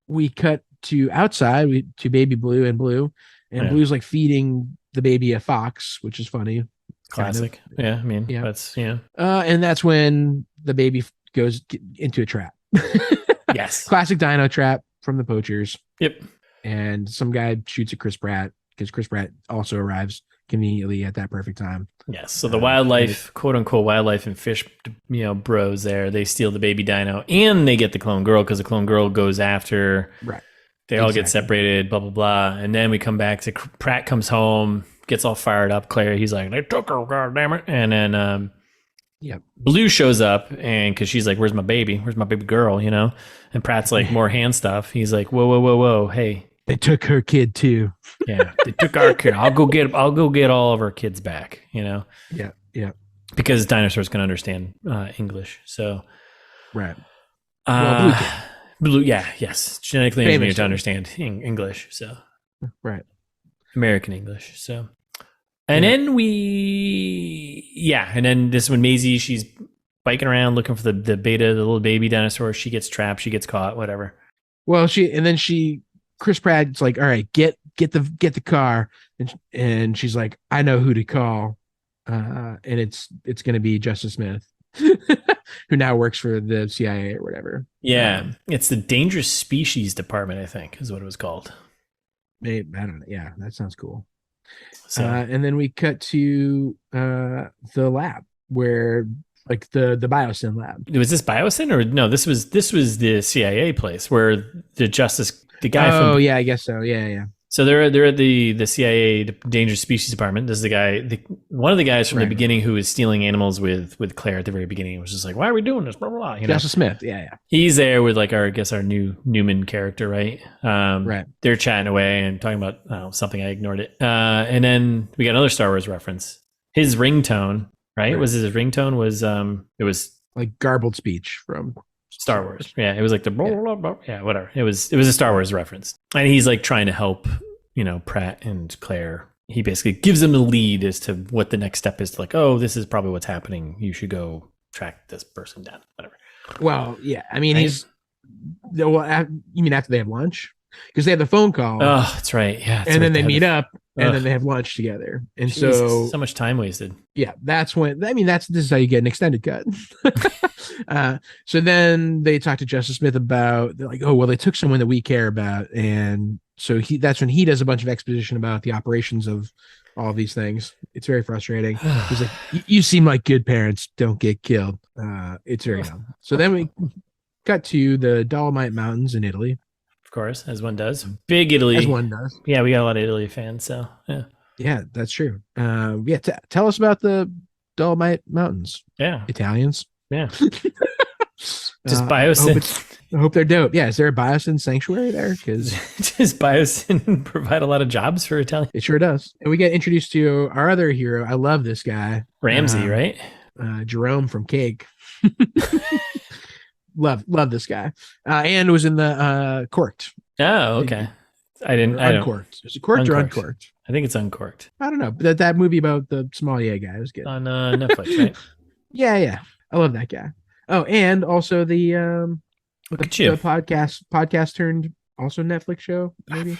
we cut to outside to baby Blue, and Blue's like feeding the baby a fox, which is funny.
Classic. Kind of. Yeah. I mean, that's,
and that's when the baby goes into a trap.
Yes.
Classic dino trap from the poachers.
Yep.
And some guy shoots at Chris Pratt because Chris Pratt also arrives conveniently at that perfect time.
Yes. So the wildlife, quote unquote, wildlife and fish, bros there, they steal the baby dino and they get the clone girl because the clone girl goes after.
Right.
They all get separated, blah, blah, blah. And then we come back to Pratt comes home, gets all fired up. Claire, he's like, they took her, God damn it. And then Blue shows up and because she's like, where's my baby? Where's my baby girl? And Pratt's like, more hand stuff. He's like, whoa. Hey.
They took her kid too.
Yeah, they took our kid. I'll go get all of our kids back.
Yeah.
Because dinosaurs can understand English. So,
right.
Blue. Yeah. Yes. Genetically engineered to understand English. So,
right.
American English. So, and then and then this one Maisie, she's biking around looking for the beta, the little baby dinosaur. She gets trapped. She gets caught. Whatever. Well,
Chris Pratt's like, all right, get the car, and she's like, I know who to call, and it's going to be Justice Smith, who now works for the CIA or whatever.
Yeah, it's the Dangerous Species Department, I think, is what it was called.
Maybe, I don't know. Yeah, that sounds cool. So, and then we cut to the lab where. Like the Biosyn lab.
Was this Biosyn or no? This was the CIA place where the guy.
Oh yeah, I guess so. Yeah.
So they're at the CIA Dangerous Species Department. This is the guy, one of the guys from the beginning who was stealing animals with Claire at the very beginning. It was just like, why are we doing this? Blah blah blah.
Justice Smith. Yeah.
He's there with like our new Newman character, right?
Right.
They're chatting away and talking about something. I ignored it. And then we got another Star Wars reference. His ringtone. Right? Was his ringtone it was
like garbled speech from
Star Wars. Yeah, it was like the blah, blah, whatever. It was a Star Wars reference. And he's like trying to help, Pratt and Claire. He basically gives them the lead as to what the next step is to like, oh, this is probably what's happening. You should go track this person down, whatever.
Well, yeah. I mean, you mean after they have lunch? Because they have the phone call.
Oh, that's right. Yeah.
And then they meet up and then they have lunch together. And
Jesus, so much time wasted.
Yeah. That's when, this is how you get an extended cut. So then they talk to Justice Smith they're like, oh, well, they took someone that we care about. And so that's when he does a bunch of exposition about the operations of all these things. It's very frustrating. He's like, you seem like good parents, don't get killed. It's very dumb. So then we cut to the Dolomite Mountains in Italy.
Of course, as one does. Big Italy.
As one does.
Yeah, we got a lot of Italy fans, so yeah.
Yeah, that's true. Tell us about the Dolomite Mountains.
Yeah.
Italians.
Yeah. Just Biosyn.
I hope they're dope. Yeah, is there a Biosyn sanctuary there? Because
does Biosyn provide a lot of jobs for Italian?
It sure does. And we get introduced to our other hero. I love this guy.
Ramsey, right?
Jerome from Cake. love this guy. And was in the Corked.
Oh, okay. I don't.
Uncorked. Is it corked or uncorked?
I think it's uncorked.
I don't know. But that movie about the sommelier guy was good.
On Netflix, right?
Yeah. I love that guy. Oh, and also the podcast turned also Netflix show, maybe.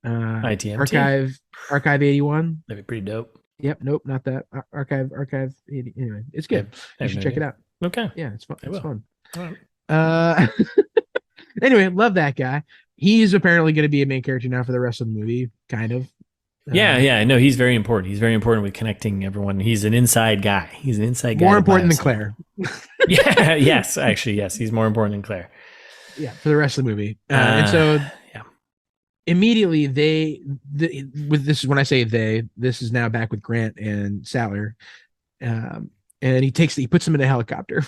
ITMT.
Archive 81.
That'd be pretty dope.
Yep. Nope. Not that. Archive 80. Anyway, it's good. You should check it out.
Okay.
Yeah, it's fun. It's fun.
All right.
Anyway, love that guy. He's apparently going to be a main character now for the rest of the movie, kind of.
Yeah. No, he's very important. He's very important with connecting everyone. He's an inside guy.
More important than Claire.
Yeah. Yes. Actually, yes. He's more important than Claire.
Yeah, for the rest of the movie. And so immediately with this, when I say this is now back with Grant and Saller. And he puts them in a helicopter.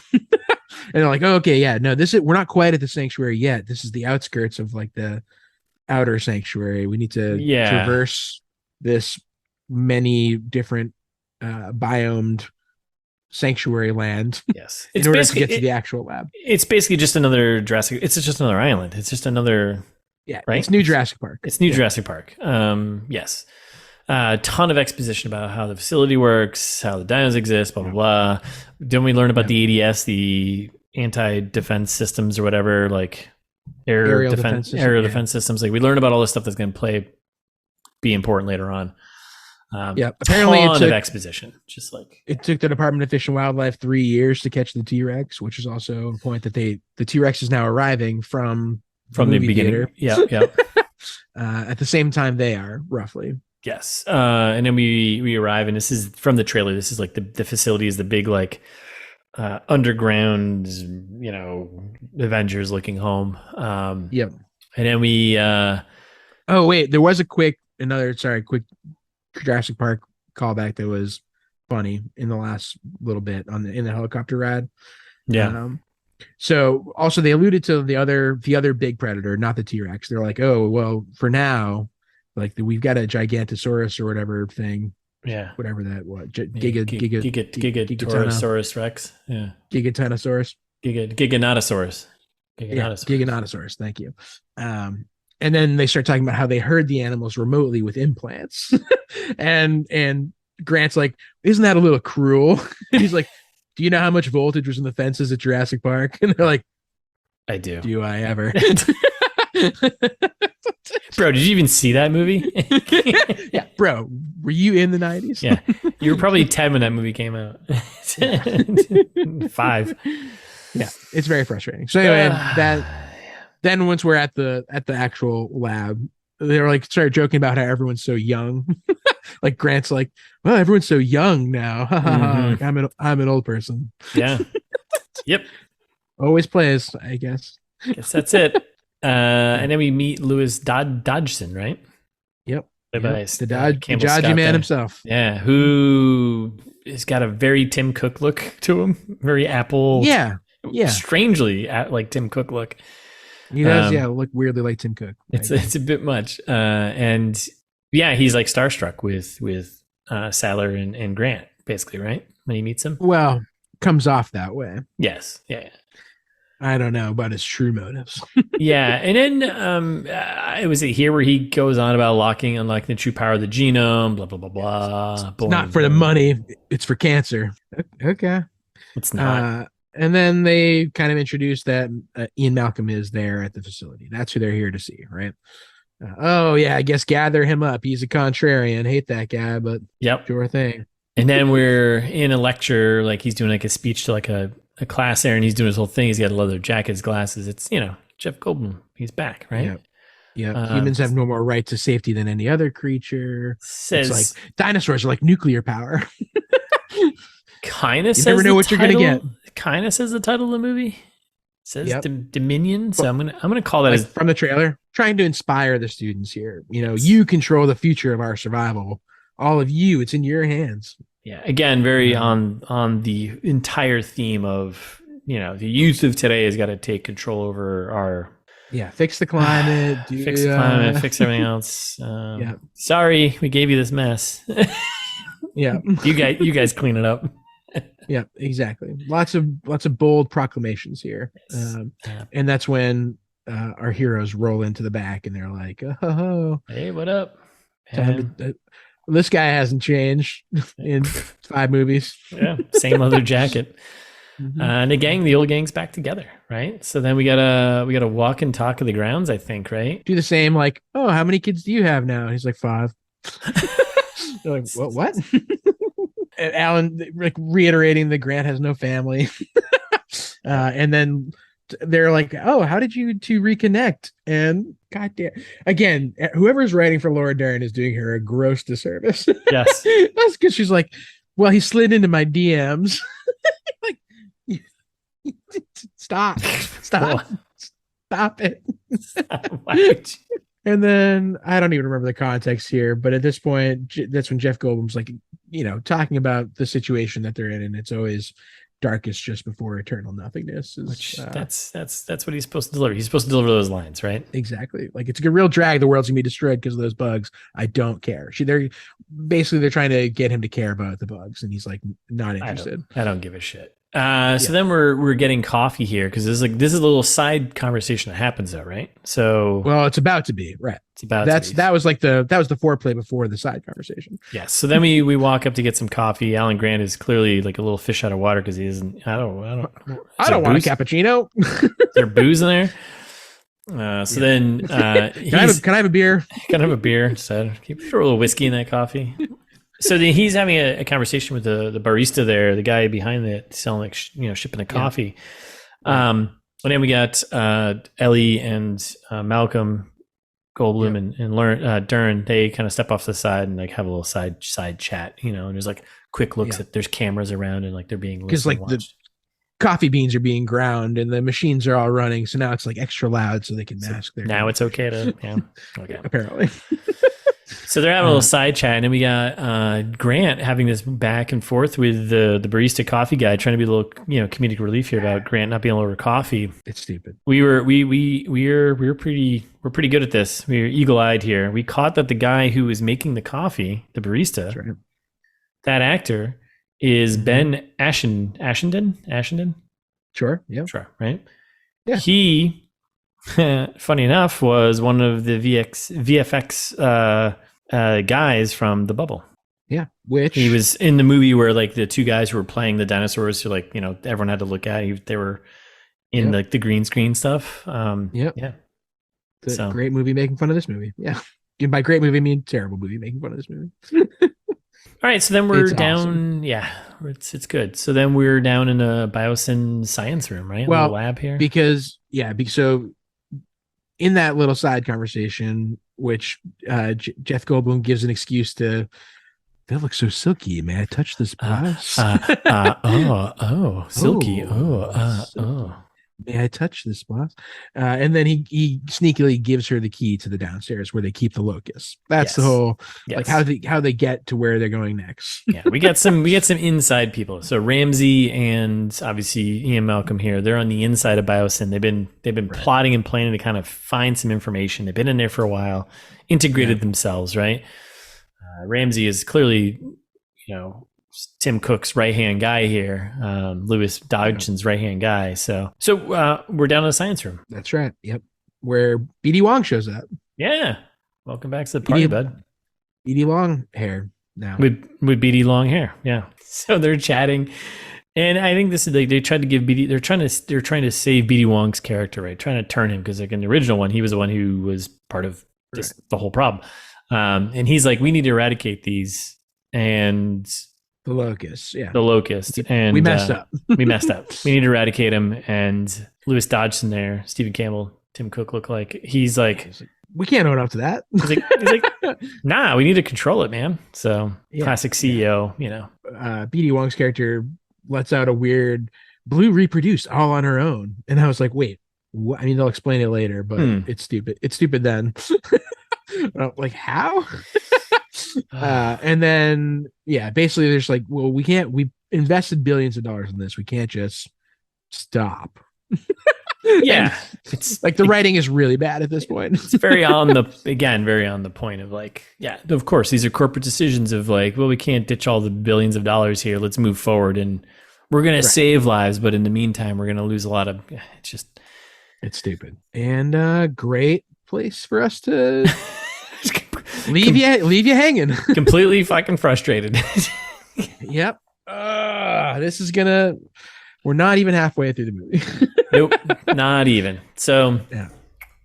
And they're like, oh, okay, yeah, no, we're not quite at the sanctuary yet. This is the outskirts of like the outer sanctuary. We need to traverse this many different biomed sanctuary land.
Yes.
In order to get to the actual lab.
It's basically just another Jurassic. It's just another island. It's just another.
Yeah.
Right.
It's New Jurassic Park.
It's New Jurassic Park. Yes. A ton of exposition about how the facility works, how the dinos exist, blah, blah, blah. Then we learn about the ADS, the anti-defense systems or whatever, like aerial defense systems. Like we learn about all this stuff that's going to be important later on. Apparently a ton of exposition. Just like
it took the Department of Fish and Wildlife 3 years to catch the T-Rex, which is also a point that the T-Rex is now arriving from the beginning.
Yeah.
At the same time they are, roughly.
Yes. And then we arrive, and this is from the trailer. This is like the facility is the big like underground, Avengers looking home.
Yep.
And then we
oh wait, there was a quick Jurassic Park callback that was funny in the last little bit in the helicopter ride.
Yeah.
So also they alluded to the other big predator, not the T-Rex. They're like, oh well, for now, like we've got a Gigantosaurus or whatever thing.
Yeah.
Whatever that was.
Giganotosaurus Rex. Yeah.
Giganotosaurus.
Giganotosaurus.
Giganotosaurus. Thank you. And then they start talking about how they herd the animals remotely with implants. and Grant's like, isn't that a little cruel? He's like, do you know how much voltage was in the fences at Jurassic Park? And they're like,
I do.
Do I ever?
Bro, did you even see that movie?
Yeah, bro, were you in the 90s?
Yeah, you were probably 10 when that movie came out. 5.
Yeah, it's very frustrating. So anyway, then once we're at the actual lab, they were like started joking about how everyone's so young. Like Grant's like, well, everyone's so young now. Like, I'm an old person.
Yeah. Yep.
Always plays, I guess.
Guess that's it. And then we meet Louis Dodgson, right?
Yep.
The
Dodgy man himself.
Yeah, who has got a very Tim Cook look to him. Very Apple.
Yeah.
Strangely like Tim Cook look.
He does, look weirdly like Tim Cook.
It's a bit much. And yeah, he's like starstruck with Saller and Grant, basically, right? When he meets him.
Well, comes off that way.
Yes. Yeah.
I don't know about his true motives.
Yeah, and then it was here where he goes on about unlocking the true power of the genome, blah blah blah blah.
It's not for the money; it's for cancer. Okay,
it's not.
And then they kind of introduced that Ian Malcolm is there at the facility. That's who they're here to see, right? Oh yeah, I guess gather him up. He's a contrarian. Hate that guy, but
yep,
sure thing.
And then we're in a lecture, like he's doing like a speech to like a class there, and he's doing his whole thing. He's got a leather jacket, his glasses. It's Jeff Goldblum. He's back, right?
Yeah. Humans have no more right to safety than any other creature.
Says
it's like dinosaurs are like nuclear power.
Kind of says
you never know what you're gonna get.
Kind of says the title of the movie. says Dominion. So I'm gonna call that
like
as
from the trailer, trying to inspire the students here. You control the future of our survival. All of you, it's in your hands.
Yeah, again, very on the entire theme of the youth of today has got to take control over our
fix the climate,
fix everything else. Sorry, we gave you this mess. you guys clean it up.
Yeah, exactly. Lots of bold proclamations here, and that's when our heroes roll into the back and they're like, "Oh,
hey, what up?"
This guy hasn't changed in 5 movies.
Yeah, same leather jacket. And the old gang's back together, right? So then we gotta walk and talk of the grounds, I think, right?
Do the same, like, oh, how many kids do you have now? He's like 5. They're like, what? And Alan like reiterating that Grant has no family. And then they're like, oh, how did you two reconnect? And goddamn, again, whoever's writing for Laura Dern is doing her a gross disservice.
Yes.
That's because she's like, well, he slid into my DMs. Like, stop it. And then I don't even remember the context here, but at this point, that's when Jeff Goldblum's like, talking about the situation that they're in, and it's always darkest just before eternal nothingness.
Which that's what he's supposed to deliver. He's supposed to deliver those lines, right?
Exactly. Like, it's a real drag. The world's gonna be destroyed because of those bugs. I don't care. They're trying to get him to care about the bugs, and he's like not interested.
I don't give a shit. So then we're getting coffee here because this is a little side conversation that happens though, right? So
it's about to be, right? That was the foreplay before the side conversation.
Yes. So then we walk up to get some coffee. Alan Grant is clearly like a little fish out of water because he isn't. I don't want a
cappuccino.
Is there booze in there? Then
can I have a beer?
Can I have a beer instead? Can you throw a little whiskey in that coffee? So then he's having a conversation with the barista there, the guy behind it selling shipping the coffee. And then we got Ellie and Malcolm Goldblum and Dern. They kind of step off to the side and like have a little side chat, and there's like quick looks at there's cameras around and like they're being
because like the coffee beans are being ground and the machines are all running, so now it's like extra loud so they can mask their.
Now it's okay to okay
apparently.
So they're having a little side chat, and then we got Grant having this back and forth with the barista coffee guy, trying to be a little comedic relief here about Grant not being able to order coffee.
It's stupid.
We're pretty good at this. We're eagle-eyed here. We caught that the guy who was making the coffee, the barista,
right.
That actor is Ben Ashenden. Sure. Yeah. Sure. Right.
Yeah.
He, funny enough, was one of the VFX guys from The Bubble.
Yeah, which
he was in the movie where like the 2 guys who were playing the dinosaurs, who like everyone had to look at. They were in like the green screen stuff.
Great movie making fun of this movie. Yeah, and by great movie I mean terrible movie making fun of this movie.
All right, so then we're down.
Awesome.
Yeah, it's good. So then we're down in a biosyn science room, right?
Well,
a lab here
because so in that little side conversation, which Jeff Goldblum gives an excuse to, they look so silky. May I touch this blouse?
Silky.
May I touch this blouse? And then he sneakily gives her the key to the downstairs where they keep the locusts. That's the whole like how they get to where they're going next.
Yeah, we got some inside people. So Ramsey and obviously Ian Malcolm here, they're on the inside of Biosyn. They've been plotting and planning to kind of find some information. They've been in there for a while, integrated themselves, right? Ramsey is clearly, Tim Cook's right-hand guy here, Lewis Dodgson's right-hand guy. So we're down in the science room.
That's right. Yep. Where BD Wong shows up.
Yeah. Welcome back to the party, bud.
BD long hair now.
With BD long hair. Yeah. So they're chatting. And I think this is like they tried to give BD. They're trying to save BD Wong's character, right? Trying to turn him because like in the original one, he was the one who was part of just the whole problem. And he's like, we need to eradicate these and
the locust,
and
we messed up.
We need to eradicate him. And Lewis Dodgson there, Stephen Campbell, Tim Cook look like he's like,
we can't own up to that.
He's like, nah, we need to control it, man. So classic CEO,
BD Wong's character lets out a weird Blue reproduced all on her own. And I was like, wait, what? I mean, they'll explain it later, but it's stupid. It's stupid then. Like, how? And then, yeah, basically, there's like, well, we invested billions of dollars in this. We can't just stop.
Yeah.
It's like the writing is really bad at this point.
It's very on the point of like, yeah, of course, these are corporate decisions of like, well, we can't ditch all the billions of dollars here. Let's move forward and we're going to save lives. But in the meantime, we're going to lose a lot of, it's
stupid. And great place for us to leave you hanging.
Completely fucking frustrated.
Yep. We're not even halfway through the movie.
Nope, not even. So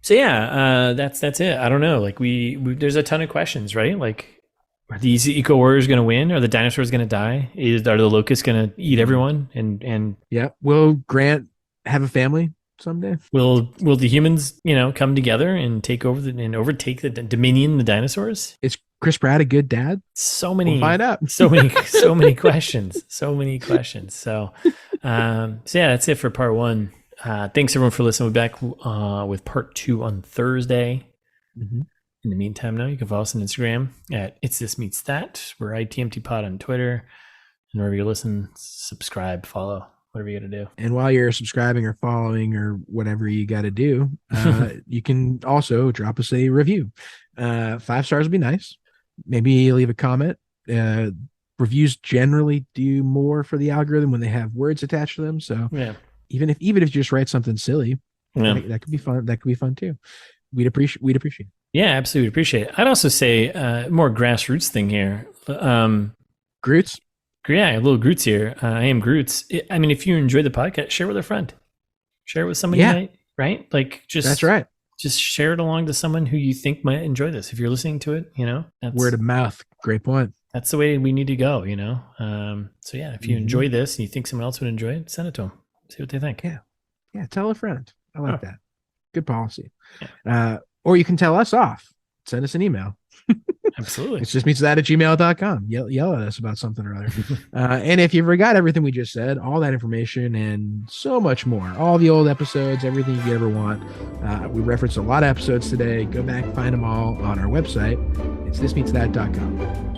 yeah, that's it. I don't know. Like we there's a ton of questions, right? Like, are these eco warriors going to win? Are the dinosaurs going to die? Are the locusts going to eat everyone? And
yeah, will Grant have a family someday?
Will the humans, come together and take over and overtake the dominion, the dinosaurs?
Is Chris Pratt a good dad?
We'll find out. so many questions. So many questions. So yeah, that's it for part 1. Thanks everyone for listening. We'll be back with part 2 on Thursday. Mm-hmm. In the meantime, now you can follow us on Instagram at It's This Meets That. We're ITMT Pod on Twitter. And wherever you listen, subscribe, follow, whatever you got to do.
And while you're subscribing or following or whatever you got to do, you can also drop us a review. 5 stars would be nice. Maybe leave a comment. Reviews generally do more for the algorithm when they have words attached to them. So
yeah,
even if you just write something silly, that could be fun. That could be fun too. We'd appreciate it.
Yeah, absolutely appreciate it. I'd also say more grassroots thing here.
Groots?
Yeah, a little Groots here. I am Groots. I mean, if you enjoy the podcast, share it with a friend. Share it with somebody, right? Like
that's right.
Just share it along to someone who you think might enjoy this. If you're listening to it, that's,
word of mouth. Great point.
That's the way we need to go, So yeah, if you enjoy this and you think someone else would enjoy it, send it to them. See what they think.
Yeah. Tell a friend. I like that. Good policy. Yeah. Or you can tell us off. Send us an email.
Absolutely.
It's justmeetsthat@gmail.com. Yell at us about something or other. And if you forgot everything we just said, all that information and so much more, all the old episodes, everything you could ever want. We referenced a lot of episodes today. Go back, find them all on our website. It's thismeetsthat.com.